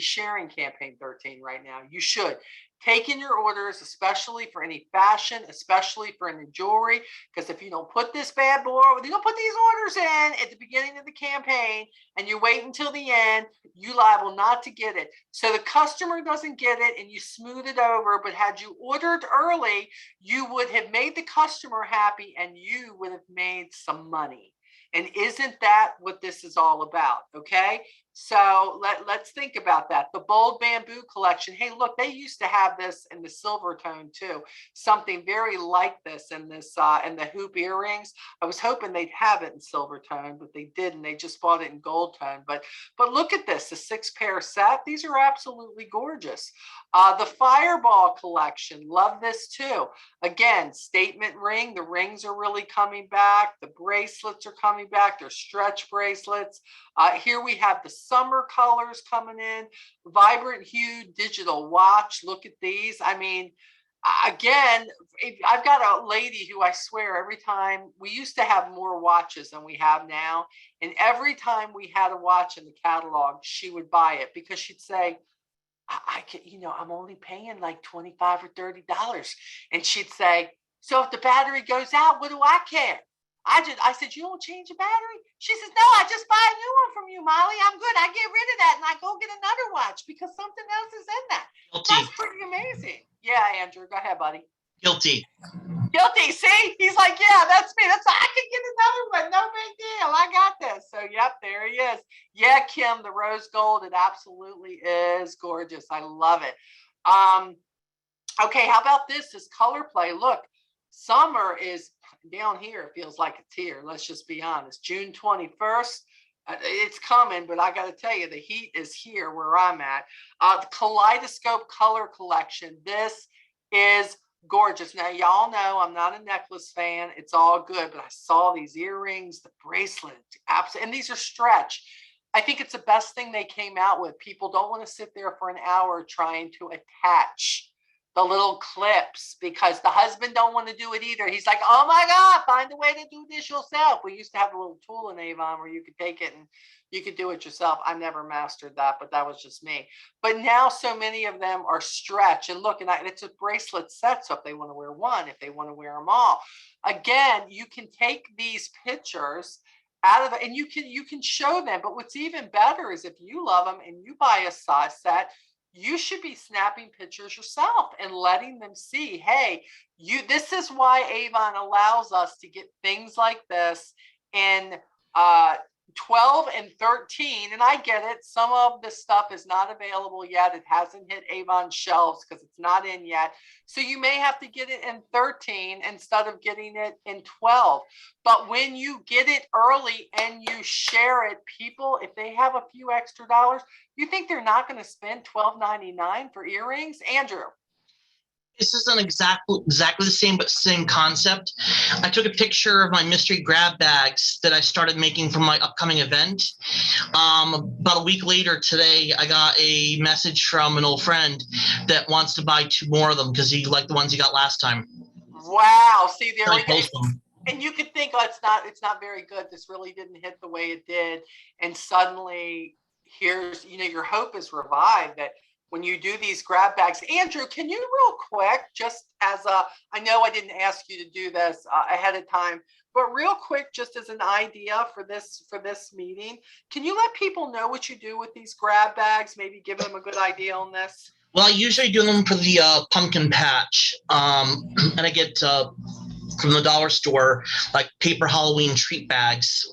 sharing campaign 13 right now. You should. Take in your orders, especially for any fashion, especially for any jewelry, because if you don't put this bad boy, you don't put these orders in at the beginning of the campaign and you wait until the end, you liable not to get it. So the customer doesn't get it and you smooth it over, but had you ordered early, you would have made the customer happy and you would have made some money. And isn't that what this is all about? Okay. So let's think about that. The Bold Bamboo collection. Hey, look, they used to have this in the silver tone too. Something very like this in this in the hoop earrings. I was hoping they'd have it in silver tone, but they didn't. They just bought it in gold tone. But look at this, the 6-pair set. These are absolutely gorgeous. The Fireball collection. Love this too. Again, statement ring. The rings are really coming back. The bracelets are coming back. They're stretch bracelets. Here we have the summer colors coming in, vibrant hue digital watch. Look at these. I mean, again, I've got a lady who I swear every time, we used to have more watches than we have now. And every time we had a watch in the catalog, she would buy it because she'd say, I can, I'm only paying like $25 or $30. And she'd say, so if the battery goes out, what do I care? I said, you don't change a battery? She says, no, I just buy a new one from you, Molly. I'm good. I get rid of that and I go get another watch because something else is in that. Guilty. That's pretty amazing. Yeah, Andrew, go ahead, buddy. Guilty. Guilty. See, he's like, yeah, that's me. I can get another one. No big deal. I got this. So, yep, there he is. Yeah, Kim, the rose gold, it absolutely is gorgeous. I love it. Okay, how about this color play? Look, summer is down here. It feels like it's here. Let's just be honest. June 21st. It's coming, but I got to tell you, the heat is here where I'm at. The Kaleidoscope Color Collection. This is gorgeous. Now, y'all know I'm not a necklace fan. It's all good, but I saw these earrings, the bracelet, and these are stretch. I think it's the best thing they came out with. People don't want to sit there for an hour trying to attach the little clips because the husband don't want to do it either. He's like, oh my God, find a way to do this yourself. We used to have a little tool in Avon where you could take it and you could do it yourself. I never mastered that, but that was just me. But now so many of them are stretch. And look, and it's a bracelet set. So if they want to wear one, if they want to wear them all, again, you can take these pictures out of it and you can show them. But what's even better is if you love them and you buy a size set, you should be snapping pictures yourself and letting them see, hey, this is why Avon allows us to get things like this in 12 and 13. And I get it. Some of the stuff is not available yet. It hasn't hit Avon shelves because it's not in yet. So you may have to get it in 13 instead of getting it in 12. But when you get it early and you share it, people, if they have a few extra dollars, you think they're not going to spend $12.99 for earrings? Andrew. This isn't exactly the same, but same concept. I took a picture of my mystery grab bags that I started making for my upcoming event. About a week later today, I got a message from an old friend that wants to buy 2 more of them because he liked the ones he got last time. Wow. See, there So we go. them. And you could think, oh, it's not very good. This really didn't hit the way it did. And suddenly here's, your hope is revived that when you do these grab bags. Andrew, can you real quick, just as I know I didn't ask you to do this ahead of time, but real quick, just as an idea for this meeting, can you let people know what you do with these grab bags? Maybe give them a good idea on this. Well, I usually do them for the pumpkin patch, and I get from the dollar store like paper Halloween treat bags.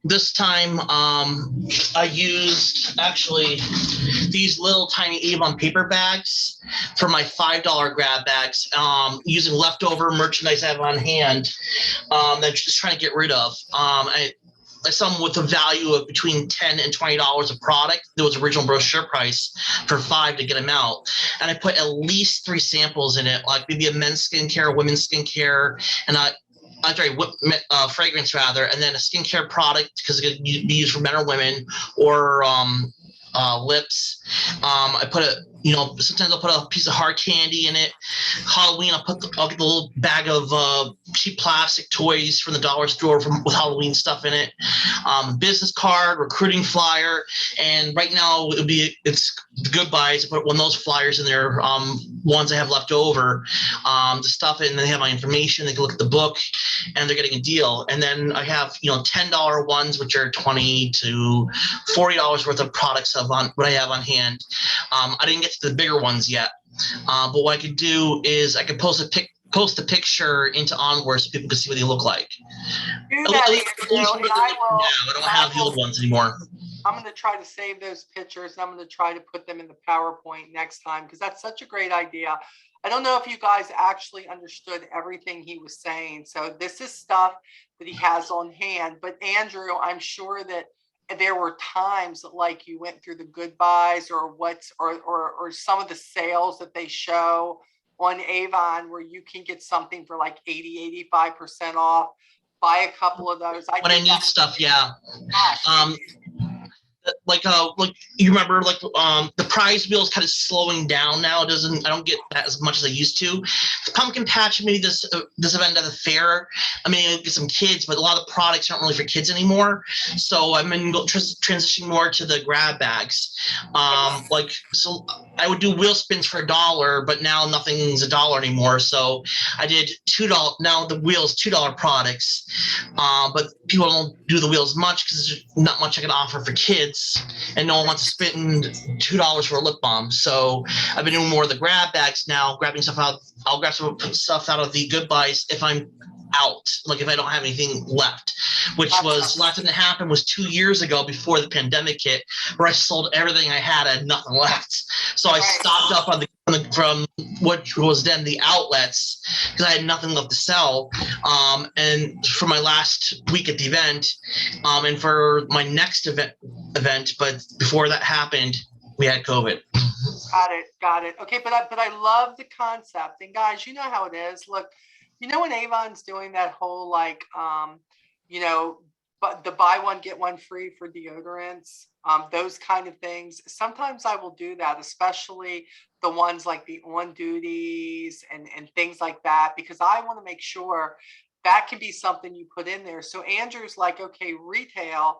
This time, I used actually these little tiny Avon paper bags for my $5 grab bags, using leftover merchandise I have on hand that I'm just trying to get rid of. I saw them with a value of between $10 and $20 a product. There was original brochure price for $5 to get them out. And I put at least 3 samples in it, like maybe a men's skincare, women's skincare, and fragrance rather, and then a skincare product because it could be used for men or women, or lips. I put sometimes I'll put a piece of hard candy in it. Halloween, I'll get a little bag of cheap plastic toys from the dollar store with Halloween stuff in it. Business card, recruiting flyer, and right now it's good buys. I put one of those flyers in there, ones I have left over, to stuff it, and they have my information. They can look at the book, and they're getting a deal. And then I have $10 ones, which are $20 to $40 worth of products what I have on hand. I didn't get to the bigger ones yet, but what I could do is I could post a post a picture into Onward so people can see what they look like. Do At that, least Andrew, what and they I look will. now. I don't have the old ones anymore. I'm going to try to save those pictures and I'm going to try to put them in the PowerPoint next time because that's such a great idea. I don't know if you guys actually understood everything he was saying. So this is stuff that he has on hand. But Andrew, I'm sure that there were times like you went through the good buys or or some of the sales that they show on Avon where you can get something for like 80–85% off. Buy a couple of those. When I think need that's stuff, yeah. gosh, Like you remember the prize wheel is kind of slowing down now. I don't get that as much as I used to. The pumpkin patch, maybe this event at the fair, I mean, I get some kids, but a lot of products aren't really for kids anymore. So I'm in transitioning more to the grab bags. So I would do wheel spins for $1, but now nothing's $1 anymore. So I did $2. Now the wheel's $2 products, but people don't do the wheels much because there's not much I can offer for kids, and no one wants to spend $2 for a lip balm. So I've been doing more of the grab bags now, grabbing stuff out. I'll grab some stuff out of the good buys if I'm out, like if I don't have anything left, which was last thing that happened was 2 years ago before the pandemic hit, where I sold everything I had nothing left. So I stocked up on from what was then the outlets because I had nothing left to sell. And for my last week at the event, and for my next event, but before that happened, we had COVID. Got it. Okay, but I love the concept. And guys, you know how it is. Look, when Avon's doing that whole like but the buy one get one free for deodorants, those kind of things. Sometimes I will do that, especially the ones like the on duties and things like that, because I want to make sure that can be something you put in there. So Andrew's like, okay, retail,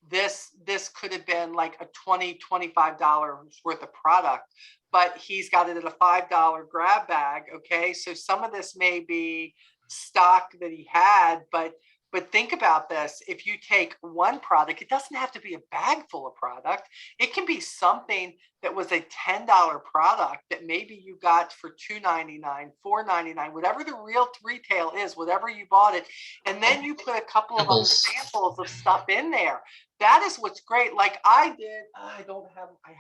this could have been like a $20–$25 worth of product, but he's got it at a $5 grab bag. Okay, so some of this may be stock that he had, but think about this. If you take one product, it doesn't have to be a bag full of product. It can be something that was a $10 product that maybe you got for $2.99, $4.99, whatever the real retail is, whatever you bought it. And then you put a couple of other samples of stuff in there. That is what's great. Like I did, I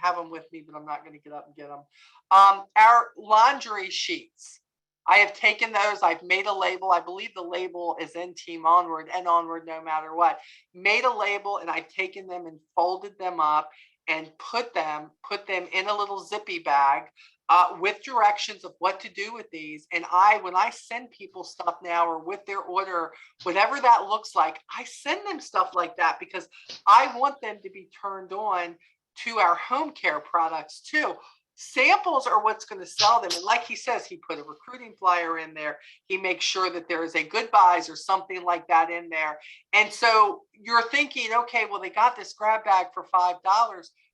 have them with me, but I'm not going to get up and get them. Our laundry sheets. I have taken those. I've made a label. I believe the label is in Team Onward and Onward no matter what. Made a label and I've taken them and folded them up and put them in a little zippy bag with directions of what to do with these. And when I send people stuff now or with their order, whatever that looks like, I send them stuff like that because I want them to be turned on to our home care products too. Samples are what's going to sell them. And like he says, he put a recruiting flyer in there. He makes sure that there is a good buys or something like that in there. And so you're thinking, okay, well, they got this grab bag for $5,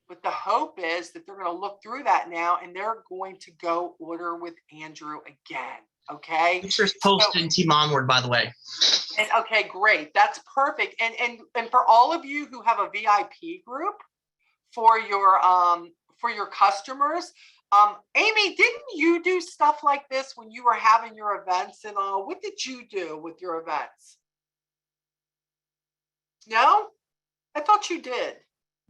but the hope is that they're going to look through that now and they're going to go order with Andrew again. Okay. Pictures posted in Team Onward, by the way. And okay, great. That's perfect. And for all of you who have a VIP group for your customers, Amy, didn't you do stuff like this when you were having your events and all? What did you do with your events? No, I thought you did.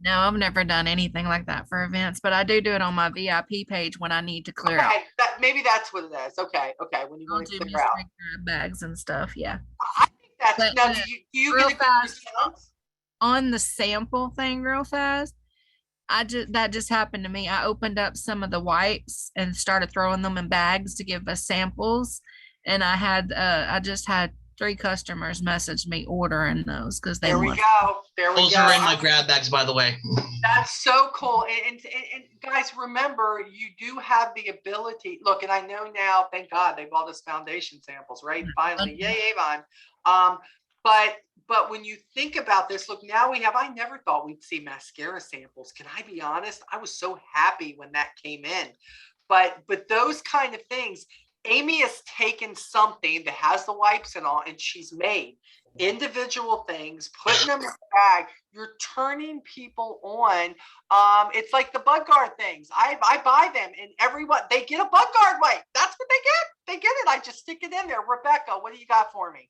No, I've never done anything like that for events, but I do it on my VIP page when I need to clear out. Maybe that's what it is. Okay, when you want to clear out bags and stuff. Yeah, I think that's. Now, do you get a good response on the sample thing? Real fast. That just happened to me. I opened up some of the wipes and started throwing them in bags to give us samples, and I just had 3 customers message me ordering those because they want. There we go. Those are in my grab bags, by the way. That's so cool. And guys, remember, you do have the ability. Look, and I know now, thank God they bought us foundation samples, right? Finally, yay, Avon. But when you think about this, look, now I never thought we'd see mascara samples. Can I be honest? I was so happy when that came in. But those kind of things, Amy has taken something that has the wipes and all, and she's made individual things, putting them in a bag. You're turning people on. It's like the bug guard things. I buy them, and everyone, they get a bug guard wipe. That's what they get. They get it. I just stick it in there. Rebecca, what do you got for me?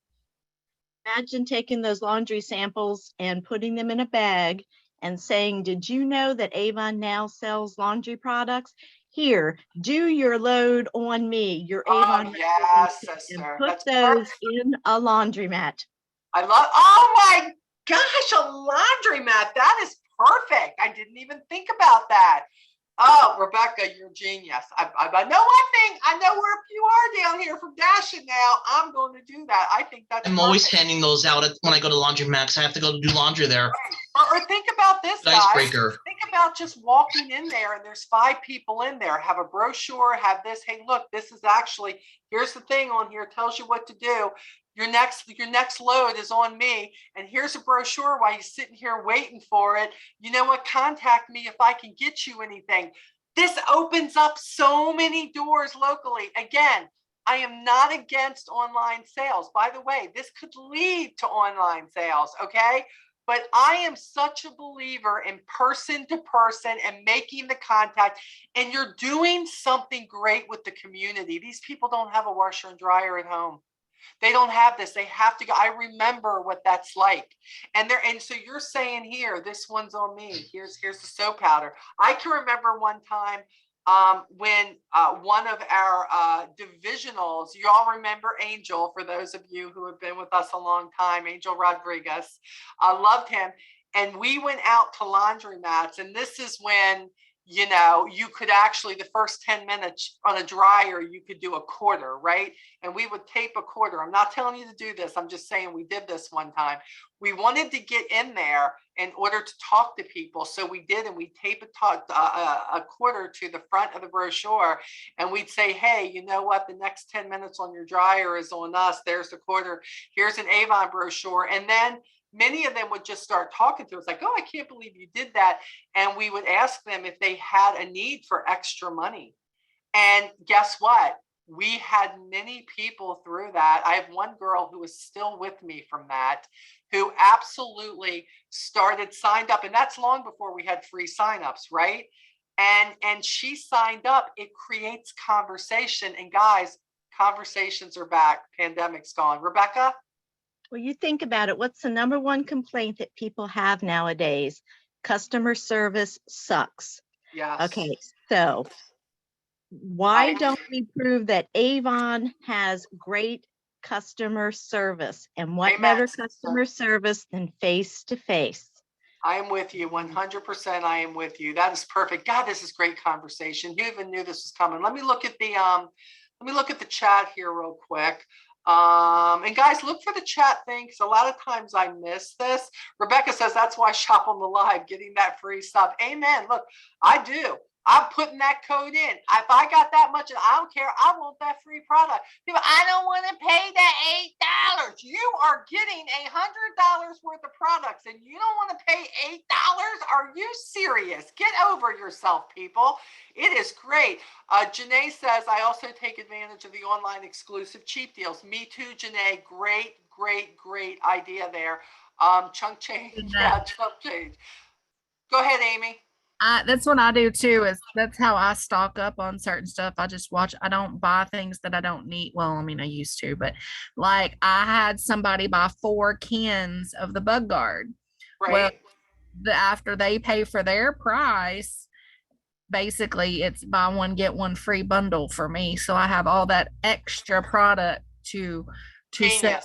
Imagine taking those laundry samples and putting them in a bag and saying, did you know that Avon Now sells laundry products? Here, do your load on me, your Avon. Yes, and sister. put That's those perfect. in a laundromat. I love, oh my gosh, a laundromat. That is perfect. I didn't even think about that. Oh, Rebecca, you're a genius. I know one thing. I know where you are down here from Dashing now. I'm going to do that. I think that's I'm always handing those out when I go to laundromat. I have to go do laundry there. Or think about this, guys. Icebreaker. Think about just walking in there and there's 5 people in there, have a brochure, have this. Hey, look, this is actually, here's the thing on here, tells you what to do. Your next load is on me. And here's a brochure while you're sitting here waiting for it. You know what? Contact me if I can get you anything. This opens up so many doors locally. Again, I am not against online sales. By the way, this could lead to online sales, okay? But I am such a believer in person to person and making the contact, and you're doing something great with the community. These people don't have a washer and dryer at home. They don't have this. They have to go. I remember what that's like. And so you're saying here, this one's on me. Here's the soap powder. I can remember one time when one of our divisionals, you all remember Angel, for those of you who have been with us a long time, Angel Rodriguez, I loved him. And we went out to laundromats, and this is when, you know, you could actually, the first 10 minutes on a dryer, you could do a quarter, right? And we would tape a quarter. I'm not telling you to do this. I'm just saying we did this one time. We wanted to get in there in order to talk to people. So we did, and we tape a quarter to the front of the brochure. And we'd say, hey, you know what? The next 10 minutes on your dryer is on us. There's the quarter. Here's an Avon brochure. And then many of them would just start talking to us like, oh, I can't believe you did that. And we would ask them if they had a need for extra money. And guess what? We had many people through that. I have one girl who is still with me from that, who absolutely signed up. And that's long before we had free signups, right? And she signed up. It creates conversation. And guys, conversations are back. Pandemic's gone. Rebecca? Well, you think about it. What's the number one complaint that people have nowadays? Customer service sucks. Yes. Okay, so why don't we prove that Avon has great customer service? And what better customer service than face-to-face? I am with you 100%. I am with you. That is perfect. God, this is great conversation. Who even knew this was coming? Let me look at the chat here real quick. And guys, look for the chat thing, because a lot of times I miss this. Rebecca says that's why I shop on the live, getting that free stuff. Amen. Look, I do. I'm putting that code in. If I got that much, and I don't care, I want that free product. People, I don't want to pay that $8. You are getting $100 worth of products, and you don't want to pay $8? Are you serious? Get over yourself, people. It is great. Janae says, I also take advantage of the online exclusive cheap deals. Me too, Janae. Great idea there. Chunk change. Yeah, chunk change. Go ahead, Amy. That's what I do too. That's how I stock up on certain stuff. I just watch. I don't buy things that I don't need. Well, I mean, I used to, but like I had somebody buy 4 cans of the Bug Guard. Right. Well, after they pay for their price, basically it's buy one get one free bundle for me. So I have all that extra product to sell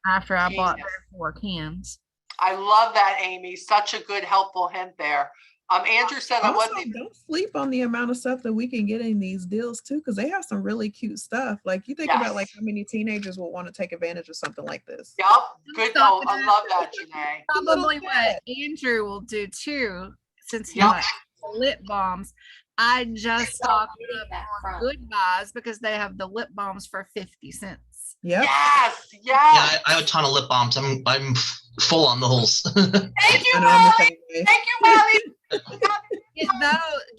after I bought their 4 cans. I love that, Amy. Such a good, helpful hint there. Andrew said also, don't sleep on the amount of stuff that we can get in these deals too, because they have some really cute stuff. Like you think about like how many teenagers will want to take advantage of something like this. Yep. Good. Oh, I love that, Janae. Probably what Andrew will do too, since he likes lip balms. I just stocked up on Good Buys because they have the lip balms for 50 cents. Yep. Yes. Yeah, I have a ton of lip balms. I'm full on those. Thank you, Molly. Thank you, Molly.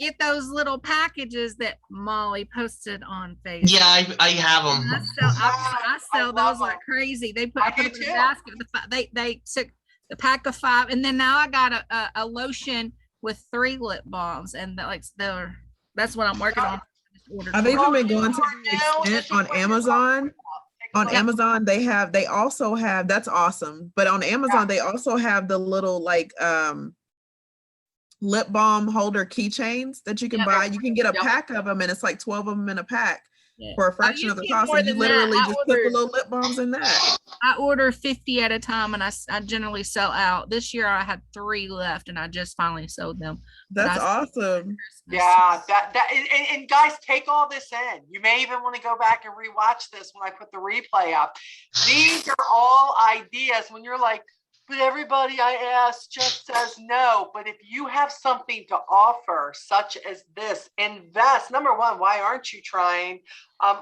get those little packages that Molly posted on Facebook. Yeah, I have them. I sell love those like them. crazy. They I put do them in a too. basket. They took the pack of 5, and then now I got a lotion with 3 lip balms, and that's what I'm working on. I've even been going to the extent on Amazon. On Yep. Amazon, they also have, that's awesome. But on Amazon, they also have the little like lip balm holder keychains that you can Yep. buy. You can get a Yep. pack of them, and it's like 12 of them in a pack Yeah. for a fraction you of the get cost. more And you than that. literally I just put the ordered- little lip balms in that. I order 50 at a time, and I generally sell out. This year I had 3 left, and I just finally sold them. But That's I- awesome. Yeah, and guys, take all this in. You may even want to go back and rewatch this when I put the replay up. These are all ideas when you're like, but everybody I ask just says no. But if you have something to offer, such as this, invest. Number one, why aren't you trying?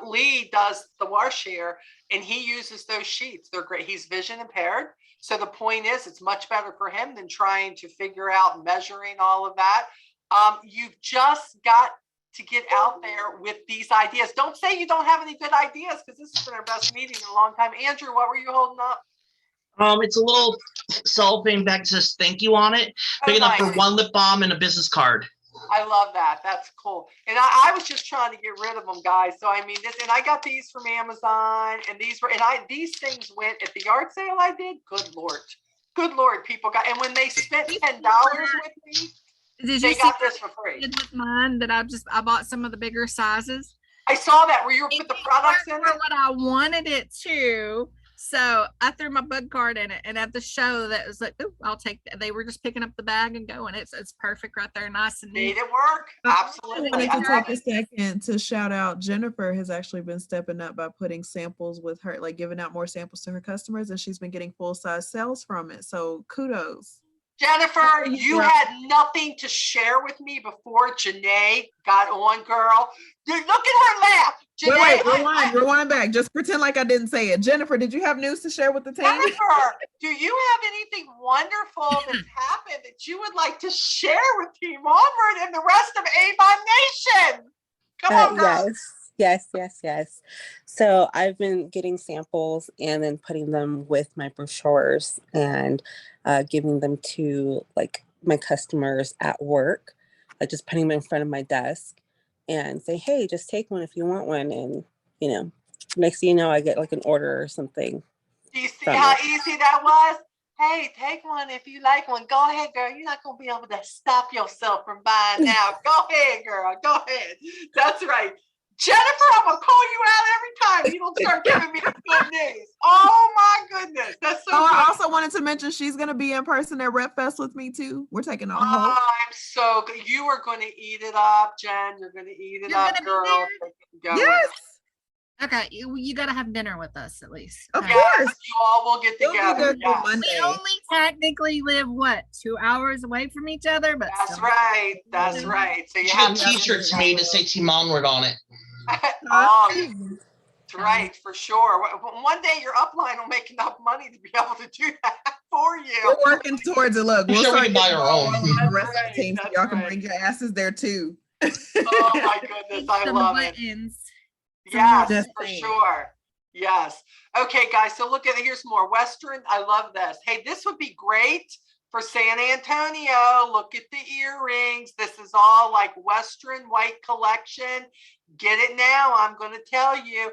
Lee does the wash here, and he uses those sheets. They're great. He's vision impaired. So the point is, it's much better for him than trying to figure out measuring all of that. You've just got to get out there with these ideas. Don't say you don't have any good ideas, because this has been our best meeting in a long time. Andrew, what were you holding up? It's a little cellophane bag that says thank you on it, big enough for nice. 1 lip balm and a business card. I love that. That's cool. And I was just trying to get rid of them, guys. So I mean, this, and I got these from Amazon, and these these things went at the yard sale I did. Good Lord, people got, and when they spent $10 with me, Did they you see got this for free. with mine that I bought some of the bigger sizes? I saw that where you put the products in For it. what I wanted it to. So I threw my bug card in it, and at the show that was like, oh, I'll take that. They were just picking up the bag and going. It's perfect right there, nice and Made neat. it work. I Absolutely. wanted I to love take a second to shout out Jennifer has actually been stepping up by putting samples with her, like giving out more samples to her customers, and she's been getting full-size sales from it. So kudos. Jennifer, you had nothing to share with me before Janae got on, girl. Look at her laugh. Janae, Wait, rewind back. Just pretend like I didn't say it. Jennifer, did you have news to share with the team? Jennifer, do you have anything wonderful that's happened that you would like to share with Team Auburn and the rest of Avon Nation? Come on, girl. Yes. So I've been getting samples and then putting them with my brochures and giving them to like my customers at work, like just putting them in front of my desk and say, hey, just take one if you want one. And, you know, next thing you know, I get like an order or something. Do you see how easy that was? Hey, take one if you like one. Go ahead, girl. You're not going to be able to stop yourself from buying now. Go ahead, girl. Go ahead. That's right. Jennifer, I'm going to call you out every time you don't start giving me the good news. Oh, my goodness. That's so Oh, good. I also wanted to mention she's going to be in person at Rep Fest with me, too. We're taking a whole. Oh, I'm so good. You are going to eat it up, Jen. You're going to eat it You're up, gonna be girl. there? Go. Yes, Okay, you got to have dinner with us at least. of Okay. Yes, course. you all will get We'll be together. there till Yes. Monday. We only technically live, what, 2 hours away from each other? But That's still. right. That's right. So you You have have t-shirts made that say Team Onward on it. Oh, that's right, for sure. One day your upline will make enough money to be able to do that for you. We're working towards it. Look, I'm we'll sure we start can buy getting our own. the rest of That's the team, so right, y'all can that's bring your asses there too. Oh my goodness, I Some love it. buttons. Yes, Just for saying. sure. Yes. Okay, guys. So look at it. Here's more Western. I love this. Hey, this would be great for San Antonio. Look at the earrings. This is all like Western white collection. Get it now. I'm going to tell you.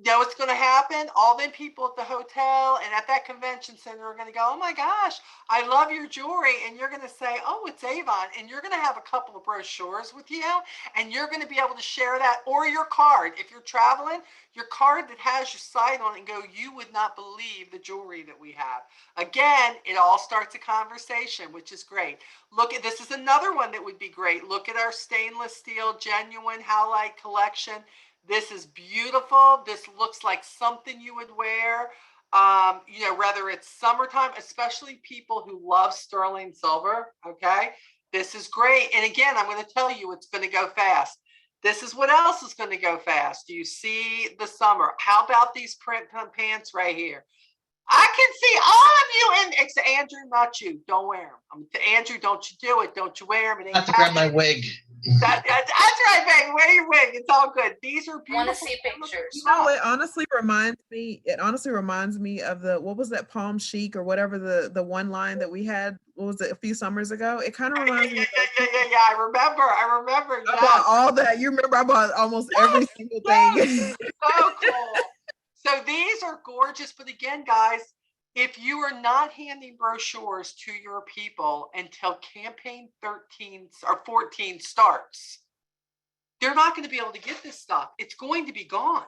You know what's going to happen? All them people at the hotel and at that convention center are going to go, oh my gosh, I love your jewelry. And you're going to say, oh, it's Avon. And you're going to have a couple of brochures with you. And you're going to be able to share that, or your card. If you're traveling, your card that has your site on it, and go, you would not believe the jewelry that we have. Again, it all starts a conversation, which is great. Look at, this is another one that would be great. Look at our stainless steel genuine howlite collection. This is beautiful. This looks like something you would wear, you know, whether it's summertime, especially people who love sterling silver. Okay, this is great. And again, I'm going to tell you, it's going to go fast. This is what else is going to go fast. Do you see the summer? How about these print pants right here? I can see all of you, and it's Andrew, not you. Don't wear them. Andrew, don't you do it. Don't you wear them. It I have to grab my wig. That's right, baby. Wear your wig. It's all good. These are I beautiful. want to see pictures. You know, it honestly reminds me of what was that Palm Chic or whatever the one line that we had, what was it, a few summers ago? It kind of reminds me of Yeah. I remember. I Yes. bought all that. You remember I bought almost every single thing. Yes. So cool. So these are gorgeous. But again, guys, if you are not handing brochures to your people until campaign 13 or 14 starts, they're not going to be able to get this stuff. It's going to be gone.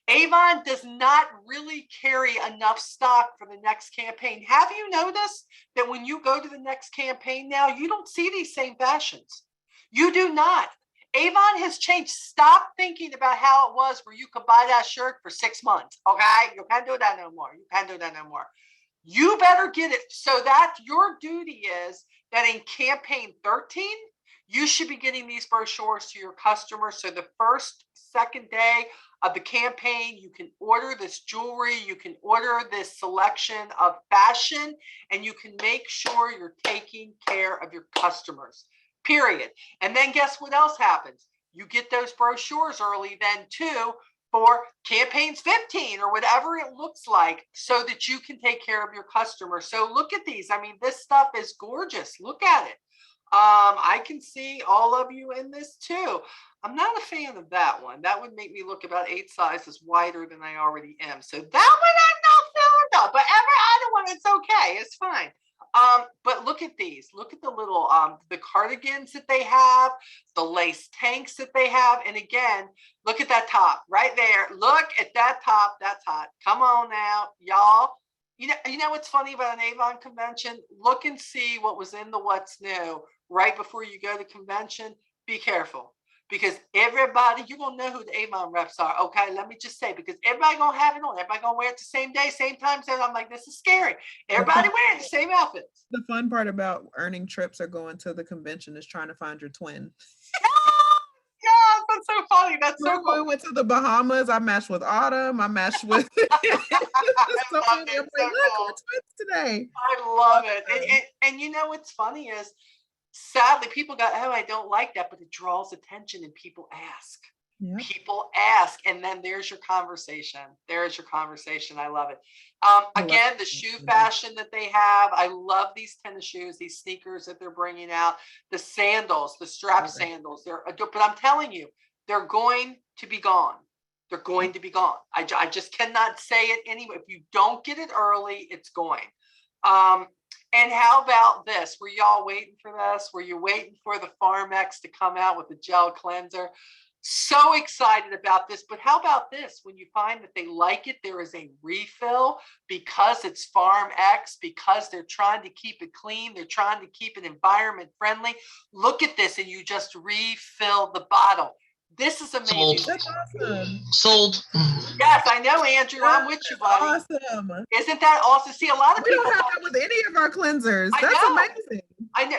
Avon does not really carry enough stock for the next campaign. Have you noticed that when you go to the next campaign now, you don't see these same fashions? You do not. Avon has changed. Stop thinking about how it was where you could buy that shirt for 6 months. Okay, you can't do that no more. You better get it. So that your duty is that in campaign 13, you should be getting these brochures to your customers. So the first, second day of the campaign, you can order this jewelry, you can order this selection of fashion, and you can make sure you're taking care of your customers, period. And then guess what else happens? You get those brochures early then too for campaigns 15 or whatever it looks like, so that you can take care of your customers. So look at these. I mean, this stuff is gorgeous. Look at it. I can see all of you in this too. I'm not a fan of that one. That would make me look about 8 sizes wider than I already am. So that one I'm not feeling of, but every other one, it's okay. It's fine. But look at these. Look at the little the cardigans that they have, the lace tanks that they have. And again, look at that top right there. Look at that top. That's hot. Come on now, y'all. You know what's funny about an Avon convention? Look and see what was in the what's new right before you go to convention. Be careful, because everybody, you're gonna know who the Avon reps are. Okay, let me just say, because everybody gonna have it on. Everybody gonna wear it the same day, same time. So I'm like, this is scary. Everybody wearing the same outfits. The fun part about earning trips or going to the convention is trying to find your twin. Yeah, that's so funny. That's so Remember when cool. we went to the Bahamas, I matched with Autumn. I matched with so love many. it. I'm So like, look, cool. we're twins today. I love it. And you know what's funny is, sadly, people go, oh, I don't like that, but it draws attention and people ask. Yeah. People ask, and then there's your conversation. There's your conversation. I love it. Again, the shoe fashion that they have. I love these tennis shoes, these sneakers that they're bringing out, the sandals, the strap sandals. But I'm telling you, they're going to be gone. They're going to be gone. I just cannot say it anyway. If you don't get it early, it's going. And how about this? Were y'all waiting for this? Were you waiting for the Farmex to come out with the gel cleanser? So excited about this. But how about this? When you find that they like it, there is a refill, because it's Farmex, because they're trying to keep it clean. They're trying to keep it environment friendly. Look at this, and you just refill the bottle. This is amazing. Sold. That's awesome. Sold. Yes, I know, Andrew. I'm with you, buddy. Awesome. Isn't that awesome? See, a lot of We people don't have thought, that with any of our cleansers. I That's know. amazing. I know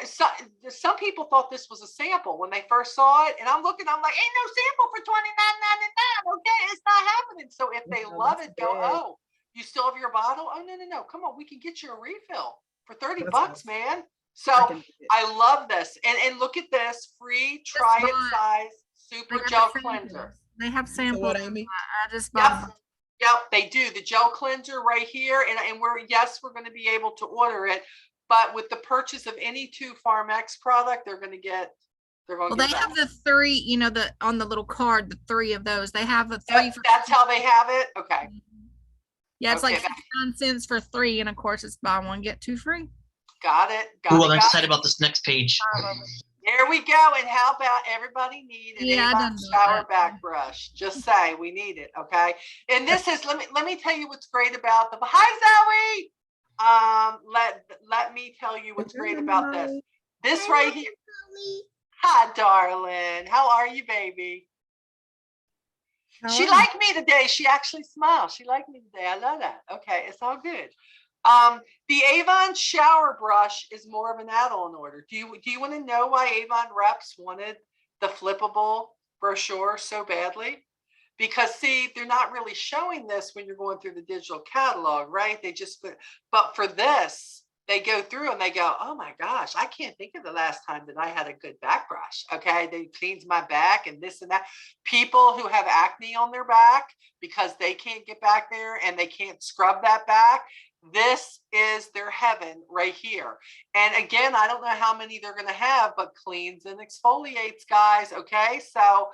some people thought this was a sample when they first saw it, and I'm looking, I'm like, ain't no sample for $29.99. Okay, it's not happening. So if they No, love that's it, go, big. oh, you still have your bottle? Oh, no. Come on, we can get you a refill for 30 That's bucks, awesome. man. I So can do it. I love this. And look at this free try it bought- size They super got gel the cleanser. samples. They have So samples. what, Amy? I just bought Yep, they do. The gel cleanser right here. And we're going to be able to order it. But with the purchase of any 2 Farmex product, they're going to get Well, they have the 3, you know, on the little card, the 3 of those. They have a 3 for. That's how they have it. Okay. Yeah, it's Okay, like 69 cents for 3, and of course it's buy 1 get 2 free. Got it. Ooh, I'm Got excited it. about this next page. There we go. And how about everybody need an Yeah, I Avon done bought shower that. back brush? Just say we need it. Okay. And this is, let me tell you what's great about the, hi Zoe. Let me tell you what's great about this. This right here. Hi, darling. How are you, baby? She liked me today. She actually smiled. She liked me today. I love that. Okay, it's all good. The Avon shower brush is more of an add-on order. Do you want to know why Avon reps wanted the flippable brochure so badly? Because see, they're not really showing this when you're going through the digital catalog, right? They just, but for this, they go through and they go, oh my gosh, I can't think of the last time that I had a good back brush. Okay. They cleans my back and this and that. People who have acne on their back because they can't get back there and they can't scrub that back. This is their heaven right here. And again, I don't know how many they're going to have, but cleans and exfoliates, guys. Okay. So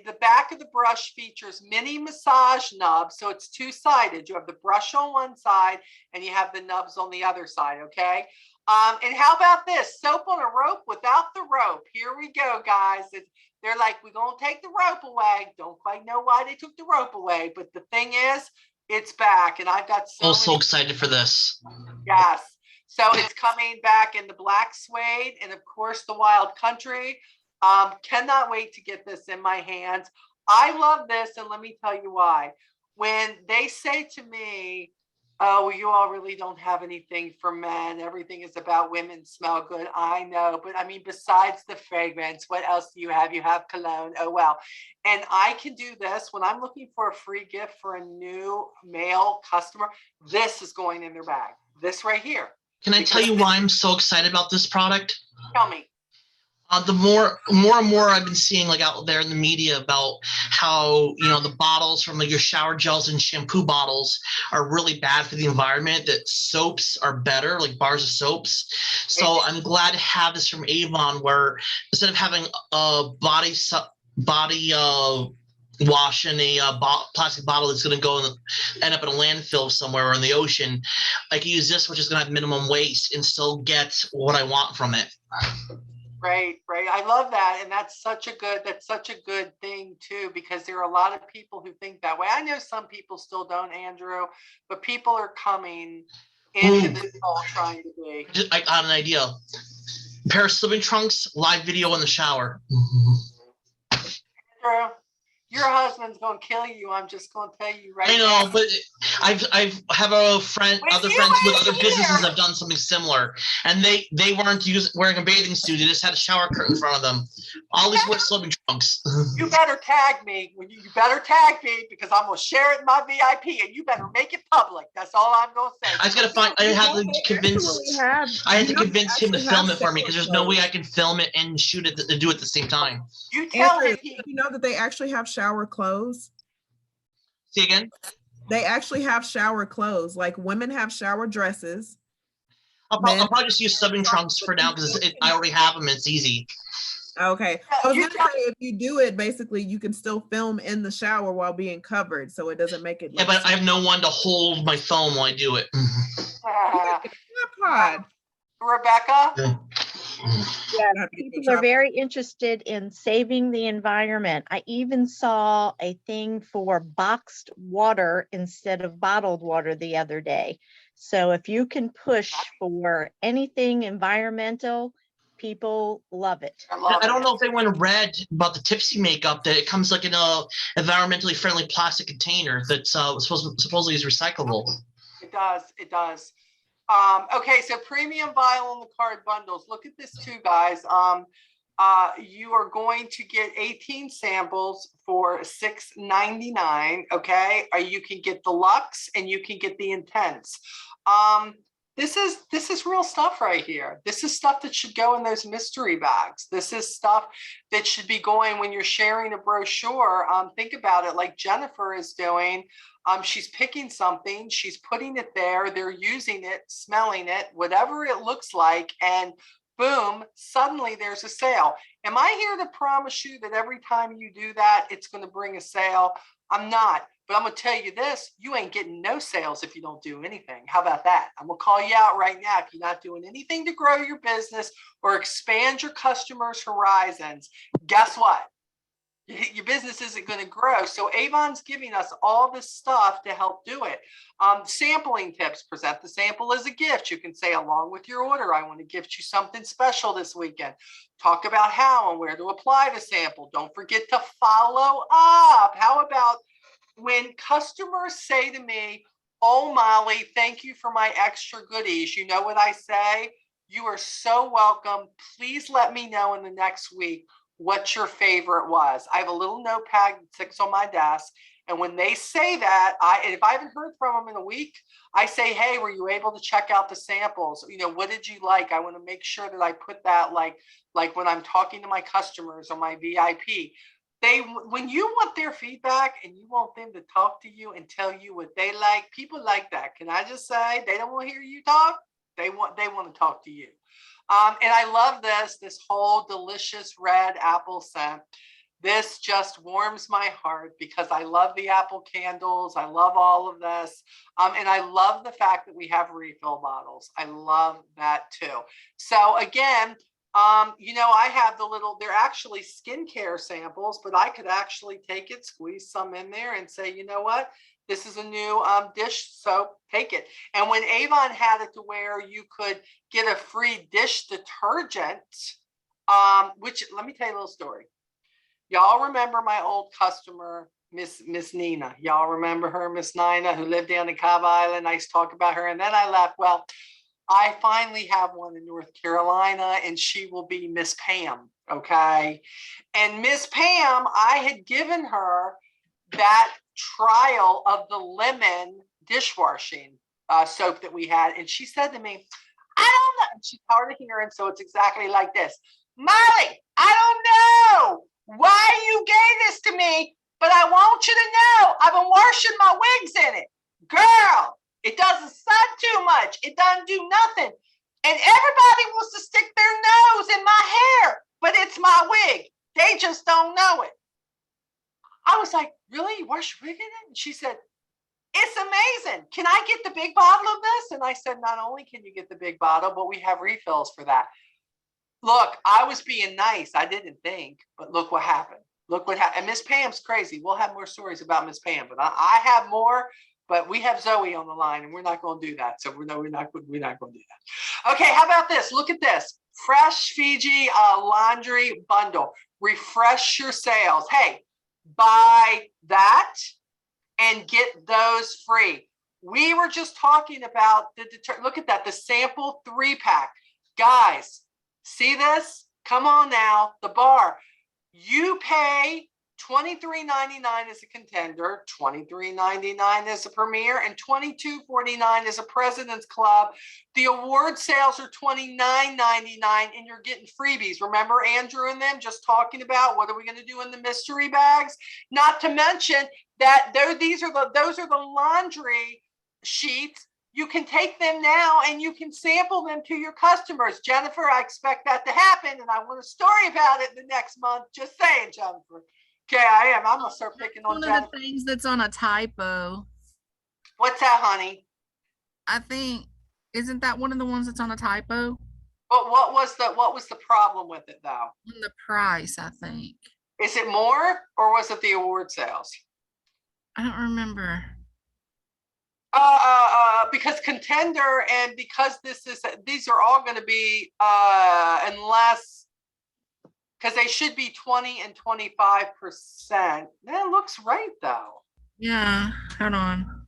the back of the brush features mini massage nubs. So it's two-sided. You have the brush on one side and you have the nubs on the other side. Okay. And how about this? Soap on a rope without the rope. Here we go, guys. They're like, we're going to take the rope away. Don't quite know why they took the rope away. But the thing is, it's back. And I've got So excited for this. Yes. So it's coming back in the black suede and of course the wild country. Cannot wait to get this in my hands. I love this, and let me tell you why. When they say to me, oh, well, you all really don't have anything for men. Everything is about women smell good. I know, but I mean, besides the fragrance, what else do you have? You have cologne. Oh, well. And I can do this when I'm looking for a free gift for a new male customer. This is going in their bag. This right here. Can I tell you why I'm so excited about this product? Tell me. The more and more I've been seeing like out there in the media about how, you know, the bottles from like your shower gels and shampoo bottles are really bad for the environment, that soaps are better, like bars of soaps. So I'm glad to have this from Avon, where instead of having a body wash in a plastic bottle that's going to go end up in a landfill somewhere or in the ocean, I can use this, which is going to have minimum waste and still get what I want from it. Right. I love that. And that's such a good thing too, because there are a lot of people who think that way. I know some people still don't, Andrew, but people are coming into this all trying to be. I got an idea. A pair of swimming trunks, live video in the shower. Andrew, your husband's going to kill you. I'm just going to tell you right now. I know, but I've have other friends with other businesses that have done something similar, and they weren't wearing a bathing suit. They just had a shower curtain in front of them. Always wear swimming trunks. You better tag me. You better tag me because I'm going to share it in my VIP, and you better make it public. That's all I'm going to say. I had to convince him to film it for me because there's no way I can film it and shoot it and do it at the same time. You tell him. You know that they actually have shower clothes. See again? They actually have shower clothes. Like women have shower dresses. I'll probably just use swimming trunks for now because I already have them. It's easy. Okay. I was gonna say, if you do it, basically you can still film in the shower while being covered, so it doesn't make it. Yeah, but I have no one to hold my phone while I do it. Rebecca? Yeah, people are very interested in saving the environment. I even saw a thing for boxed water instead of bottled water the other day. So if you can push for anything environmental, people love it. I don't know if anyone read about the Tipsy makeup, that it comes like in a environmentally friendly plastic container that's supposedly is recyclable. It does. Okay, so premium vinyl on the card bundles. Look at this too, guys. You are going to get 18 samples for $6.99. Okay, you can get the Luxe and you can get the Intense. This is real stuff right here. This is stuff that should go in those mystery bags. This is stuff that should be going when you're sharing a brochure. Think about it like Jennifer is doing. She's picking something, she's putting it there, they're using it, smelling it, whatever it looks like, and boom, suddenly there's a sale. Am I here to promise you that every time you do that, it's going to bring a sale? I'm not. But I'm going to tell you this, you ain't getting no sales if you don't do anything. How about that? I'm going to call you out right now. If you're not doing anything to grow your business or expand your customers' horizons, guess what? Your business isn't going to grow. So Avon's giving us all this stuff to help do it. Sampling tips, present the sample as a gift. You can say along with your order, I want to gift you something special this weekend. Talk about how and where to apply the sample. Don't forget to follow up. How about when customers say to me, oh, Molly, thank you for my extra goodies. You know what I say? You are so welcome. Please let me know in the next week what your favorite was. I have a little notepad that sits on my desk, And when they say that, and if I haven't heard from them in a week, I say, hey, were you able to check out the samples? You know, what did you like? I want to make sure that I put that like when I'm talking to my customers or my VIP. When you want their feedback and you want them to talk to you and tell you what they like, people like that. Can I just say, they don't want to hear you talk. They want to talk to you. And I love this whole delicious red apple scent. This just warms my heart because I love the apple candles. I love all of this. And I love the fact that we have refill bottles. I love that too. So again, you know, I have they're actually skincare samples, but I could actually take it, squeeze some in there and say, you know what? This is a new dish soap, take it. And when Avon had it to where you could get a free dish detergent, which let me tell you a little story. Y'all remember my old customer, Miss Nina. Y'all remember her, Miss Nina, who lived down in Cobb Island. I used to talk about her. And then I left. Well, I finally have one in North Carolina, and she will be Miss Pam. Okay. And Miss Pam, I had given her that trial of the lemon dishwashing soap that we had. And she said to me, I don't know. She's hard of hearing, so it's exactly like this. Molly, I don't know why you gave this to me, but I want you to know I've been washing my wigs in it. Girl, it doesn't suck too much. It doesn't do nothing. And everybody wants to stick their nose in my hair, but it's my wig. They just don't know it. I was like, really? You wash your wig in it? And she said, it's amazing. Can I get the big bottle of this? And I said, not only can you get the big bottle, but we have refills for that. Look, I was being nice. I didn't think, but look what happened. Look what happened. And Miss Pam's crazy. We'll have more stories about Miss Pam, but I have more. But we have Zoe on the line, and we're not going to do that. So we're not going to do that. Okay, how about this? Look at this. Fresh Fiji laundry bundle. Refresh your sales. Hey, buy that and get those free. We were just talking about look at that, the sample 3-pack. Guys, see this? Come on now, the bar. You pay $23.99 as a contender, $23.99 as a premier, and $22.49 as a president's club. The award sales are $29.99, and you're getting freebies. Remember Andrew and them just talking about what are we going to do in the mystery bags? Not to mention that those are the laundry sheets. You can take them now and you can sample them to your customers. Jennifer, I expect that to happen, and I want a story about it the next month. Just saying, Jennifer. Okay, I am. I'm gonna start picking on Jennifer. One of the things that's on a typo. What's that, honey? I think, isn't that one of the ones that's on a typo? But what was the problem with it though? On the price, I think. Is it more or was it the award sales? I don't remember. Because contender and because these are all going to be unless because they should be 20 and 25%. That looks right though. Yeah, hold on.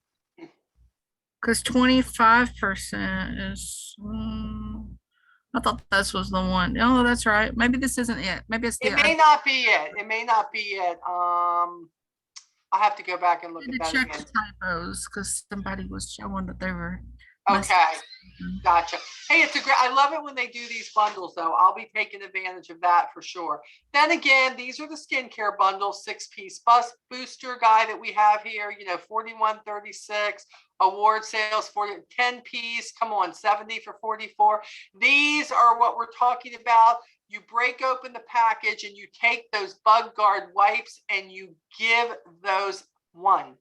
Because 25% is. I thought this was the one. Oh, that's right. Maybe this isn't it. Maybe it's the. It may not be it. It may not be it. I'll have to go back and look at that check again. Typos because somebody was showing that they were. Okay, gotcha. Hey, I love it when they do these bundles though. I'll be taking advantage of that for sure. Then again, these are the skincare bundles, 6-piece booster guy that we have here, you know, $41.36, award sales, 10-piece, come on, 70 for 44. These are what we're talking about. You break open the package and you take those bug guard wipes and you give those one.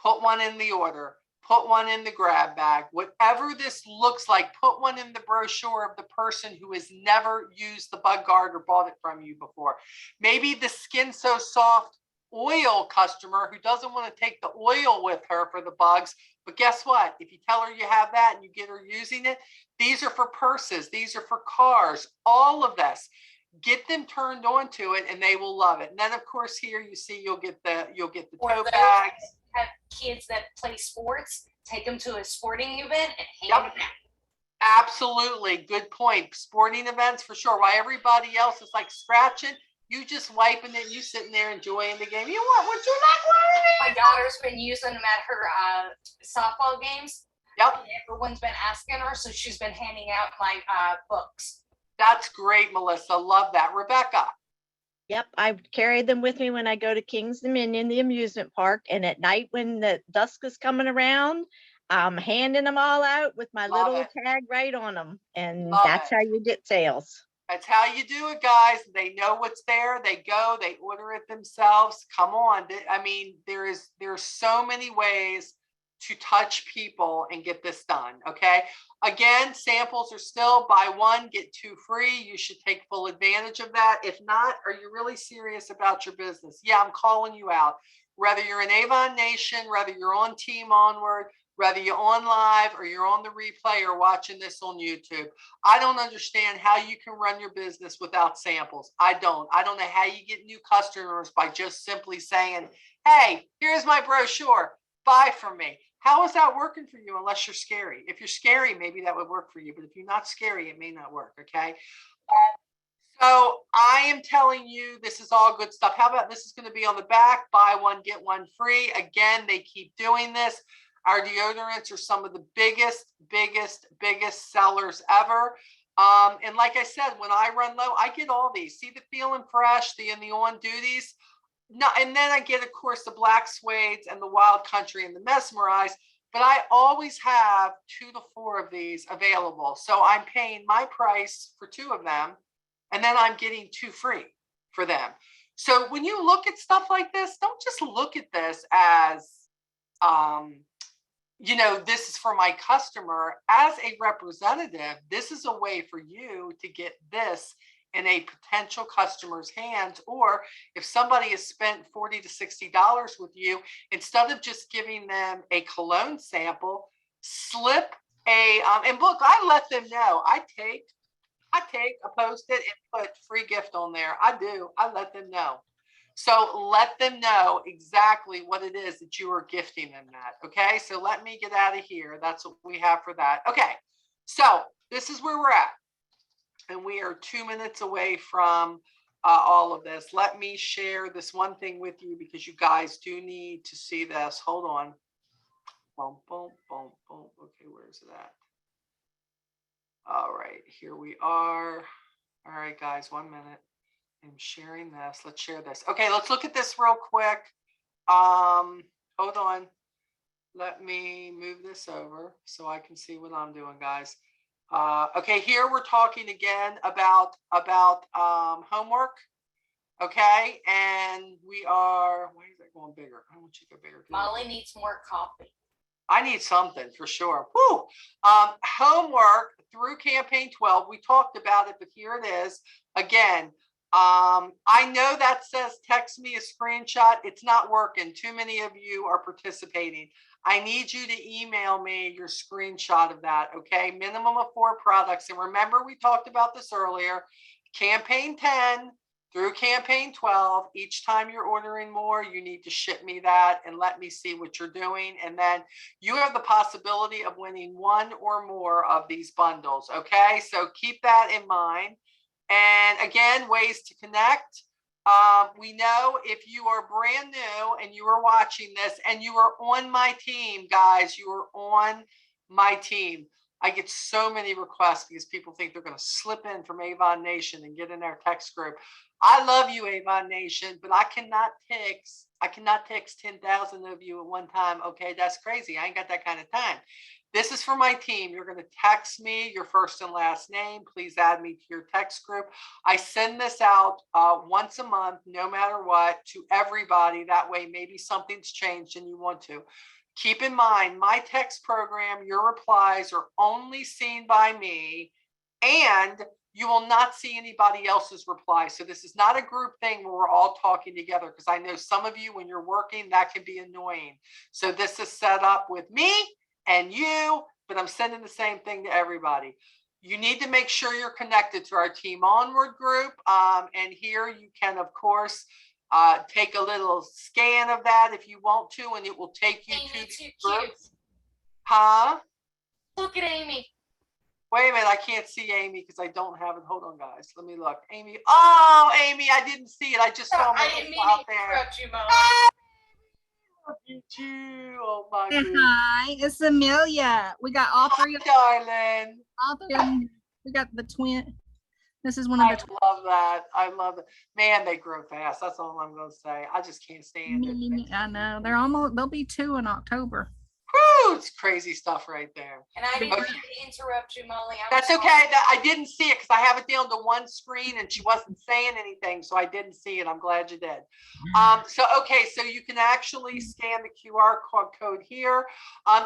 Put one in the order. Put one in the grab bag. Whatever this looks like, put one in the brochure of the person who has never used the bug guard or bought it from you before. Maybe the Skin So Soft oil customer who doesn't want to take the oil with her for the bugs. But guess what? If you tell her you have that and you get her using it, these are for purses. These are for cars. All of this. Get them turned on to it and they will love it. And then of course here you see you'll get the tote bags. Have kids that play sports, take them to a sporting event and hand them out. Absolutely. Good point. Sporting events for sure. While everybody else is like scratching, You just wiping it, you sitting there enjoying the game. You want what you're not worried. My daughter's been using them at her softball games. Yep, And everyone's been asking her, so she's been handing out my books. that's great, Melissa. Love that. Rebecca. Yep, I carry them with me when I go to King's Dominion, the amusement park, and at night when the dusk is coming around, I'm handing them all out with my Love little it. tag right on them, and Love that's it. how you get sales. That's how you do it, guys. They know what's there. They go, they order it themselves. Come on. I mean, there's so many ways to touch people and get this done. Okay. Again, samples are still buy one, get two free. You should take full advantage of that. If not, are you really serious about your business? Yeah, I'm calling you out. Whether you're in Avon Nation, whether you're on Team Onward, whether you're on live or you're on the replay or watching this on YouTube, I don't understand how you can run your business without samples. I don't know how you get new customers by just simply saying, hey, here's my brochure, buy from me. How is that working for you unless you're scary? If you're scary, maybe that would work for you, but if you're not scary, it may not work, okay? So I am telling you, this is all good stuff. How about this is going to be on the back, buy one, get one free. Again, they keep doing this. Our deodorants are some of the biggest sellers ever. And like I said, when I run low, I get all these. See the Feeling Fresh, and the On Duties. No, and then I get, of course, the Black Suedes and the Wild Country and the Mesmerize. But I always have 2 to 4 of these available. So I'm paying my price for 2 of them, and then I'm getting 2 free for them. So when you look at stuff like this, don't just look at this as, you know, this is for my customer. As a representative, this is a way for you to get this in a potential customer's hands. Or if somebody has spent $40 to $60 with you, instead of just giving them a cologne sample, slip a, and look, I let them know. I take a Post-it and put free gift on there. I do. I let them know. So let them know exactly what it is that you are gifting them that. Okay. So let me get out of here. That's what we have for that. Okay. So this is where we're at. And we are 2 minutes away from all of this. Let me share this one thing with you because you guys do need to see this. Hold on. Boom, boom, boom, boom. Okay. Where's it at? All right. Here we are. All right, guys, 1 minute. I'm sharing this. Let's share this. Okay, let's look at this real quick. Hold on. Let me move this over so I can see what I'm doing, guys. Okay, here we're talking again about homework. Okay, and we are, why is that going bigger? I want you to go bigger. Molly needs more coffee. I need something for sure. Woo! Homework through campaign 12. We talked about it, but here it is. Again, I know that says text me a screenshot. It's not working. Too many of you are participating. I need you to email me your screenshot of that. Okay. Minimum of 4 products. And remember, we talked about this earlier. Campaign 10 through campaign 12. Each time you're ordering more, you need to ship me that and let me see what you're doing. And then you have the possibility of winning 1 or more of these bundles. Okay. So keep that in mind. And again, ways to connect. We know if you are brand new and you are watching this and you are on my team, guys, you are on my team. I get so many requests because people think they're going to slip in from Avon Nation and get in our text group. I love you, Avon Nation, but I cannot text 10,000 of you at one time. Okay, that's crazy. I ain't got that kind of time. This is for my team. You're going to text me your first and last name. Please add me to your text group. I send this out once a month, no matter what, to everybody. That way, maybe something's changed and you want to. Keep in mind, my text program, your replies are only seen by me, and you will not see anybody else's reply. So this is not a group thing where we're all talking together, because I know some of you, when you're working, that can be annoying. So this is set up with me and you, but I'm sending the same thing to everybody. You need to make sure you're connected to our Team Onward group. And here you can, of course, take a little scan of that if you want to, and it will take you Amy, to too the group. cute. Huh? Look at Amy. Wait a minute, I can't see Amy because I don't have it. Hold on, guys. Let me look. Amy. Oh, Amy, I didn't see it. I just saw I Melissa didn't mean out to there. interrupt you, Molly. Love you too. Oh my Say goodness. hi, it's Amelia. We got all three. Darling. All three of them. We got the twin. This is one of I the love that. I love it. Man, they grow fast. That's all I'm gonna say. I just can't stand it. I know they're almost. They'll be 2 in October. Whew, it's crazy stuff right there. And I didn't Okay. mean to interrupt you, Molly. I'm That's sorry. okay. I didn't see it because I have it down to one screen and she wasn't saying anything, so I didn't see it. I'm glad you did. So you can actually scan the QR code here.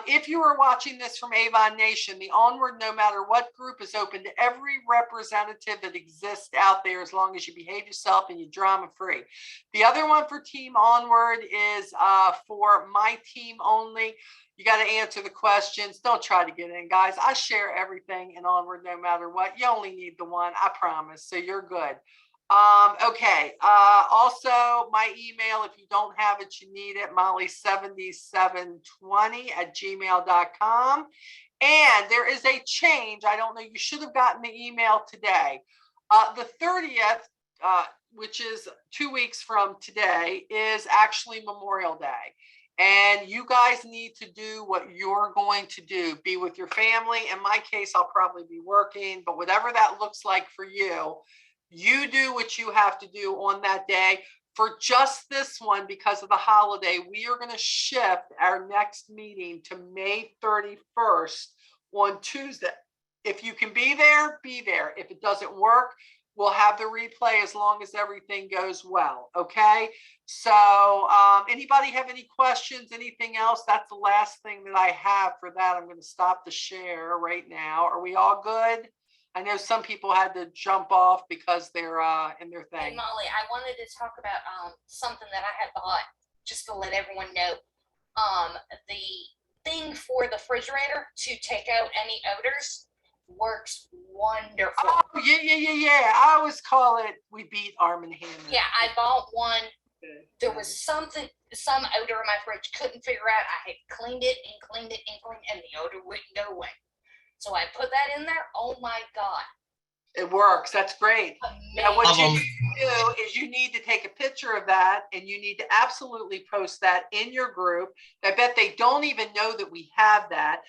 If you are watching this from Avon Nation, the Onward No Matter What group is open to every representative that exists out there as long as you behave yourself and you're drama free. The other one for Team Onward is for my team only. You got to answer the questions. Don't try to get in, guys. I share everything in Onward No Matter What. You only need the one, I promise. So you're good. Okay. Also, my email, if you don't have it, you need it, molly7720@gmail.com. And there is a change. I don't know. You should have gotten the email today. The 30th, which is 2 weeks from today, is actually Memorial Day. And you guys need to do what you're going to do. Be with your family. In my case, I'll probably be working, but whatever that looks like for you, you do what you have to do on that day. For just this one, because of the holiday, we are going to shift our next meeting to May 31st on Tuesday. If you can be there, be there. If it doesn't work, we'll have the replay as long as everything goes well. Okay. So anybody have any questions, anything else? That's the last thing that I have for that. I'm going to stop the share right now. Are we all good? I know some people had to jump off because they're in their Hey, thing. Molly, I wanted to talk about something that I had bought just to let everyone know. The thing for the refrigerator to take out any odors works wonderful. Oh, yeah. I always call it, we beat Arm and Hammer. Yeah, I bought one. There was some odor in my fridge, couldn't figure out. I had cleaned it, and the odor wouldn't go away. So I put that in there. Oh my God. It works. That's great. Now, what you need to do is you need to take a picture of that and you need to absolutely post that in your group. I bet they don't even know that we have that.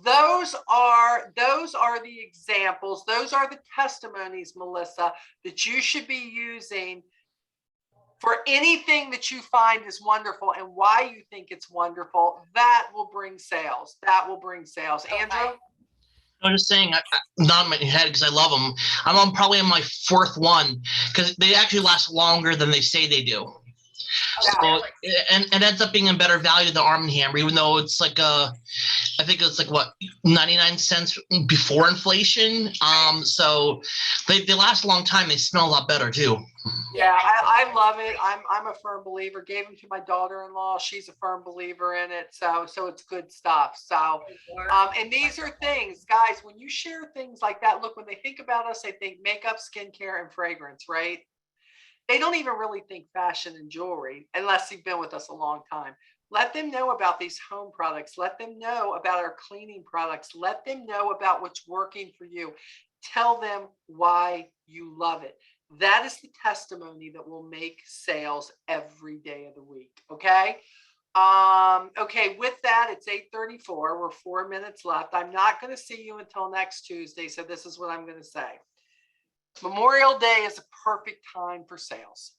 Those are the examples. Those are the testimonies, Melissa, that you should be using for anything that you find is wonderful and why you think it's wonderful. That will bring sales. That will bring sales. Okay. Andrew? I'm just saying, not in my head because I love them. I'm probably on my 4th one because they actually last longer than they say they do. So, and it ends up being a better value than Arm & Hammer, even though it's like I think it's like what 99 cents before inflation. So they last a long time. They smell a lot better too. Yeah, I love it. I'm a firm believer. Gave them to my daughter-in-law. She's a firm believer in it. So it's good stuff. So and these are things, guys, when you share things like that, look, when they think about us, they think makeup, skincare, and fragrance, right? They don't even really think fashion and jewelry unless you've been with us a long time. Let them know about these home products. Let them know about our cleaning products. Let them know about what's working for you. Tell them why you love it. That is the testimony that will make sales every day of the week. Okay. Okay. With that, it's 8:34. We're 4 minutes left. I'm not going to see you until next Tuesday. So this is what I'm going to say. Memorial Day is a perfect time for sales,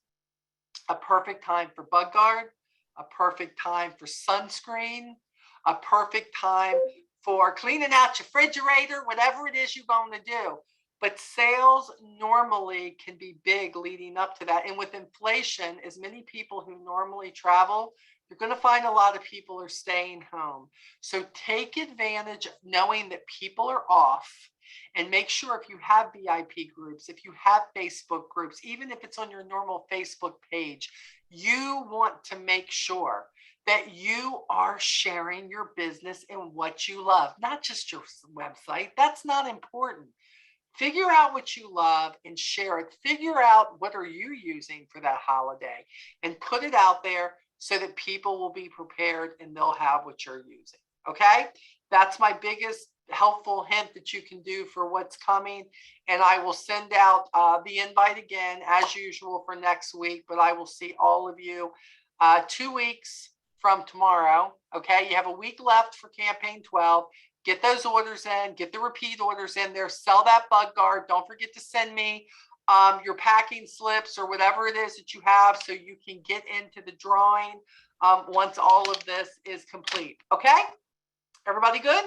a perfect time for bug guard, a perfect time for sunscreen, a perfect time for cleaning out your refrigerator, whatever it is you're going to do. But sales normally can be big leading up to that. And with inflation, as many people who normally travel, you're going to find a lot of people are staying home. So take advantage of knowing that people are off. And make sure if you have VIP groups, if you have Facebook groups, even if it's on your normal Facebook page, you want to make sure that you are sharing your business and what you love, not just your website. That's not important. Figure out what you love and share it. Figure out what are you using for that holiday and put it out there so that people will be prepared and they'll have what you're using. Okay? That's my biggest helpful hint that you can do for what's coming. And I will send out the invite again as usual for next week, but I will see all of you 2 weeks from tomorrow. Okay, you have a week left for campaign 12. Get those orders in, get the repeat orders in there, sell that bug guard. Don't forget to send me your packing slips or whatever it is that you have so you can get into the drawing once all of this is complete. Okay, everybody good?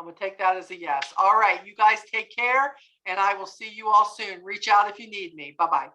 I'm gonna take that as a yes. All right, you guys take care, and I will see you all soon. Reach out if you need me. Bye-bye.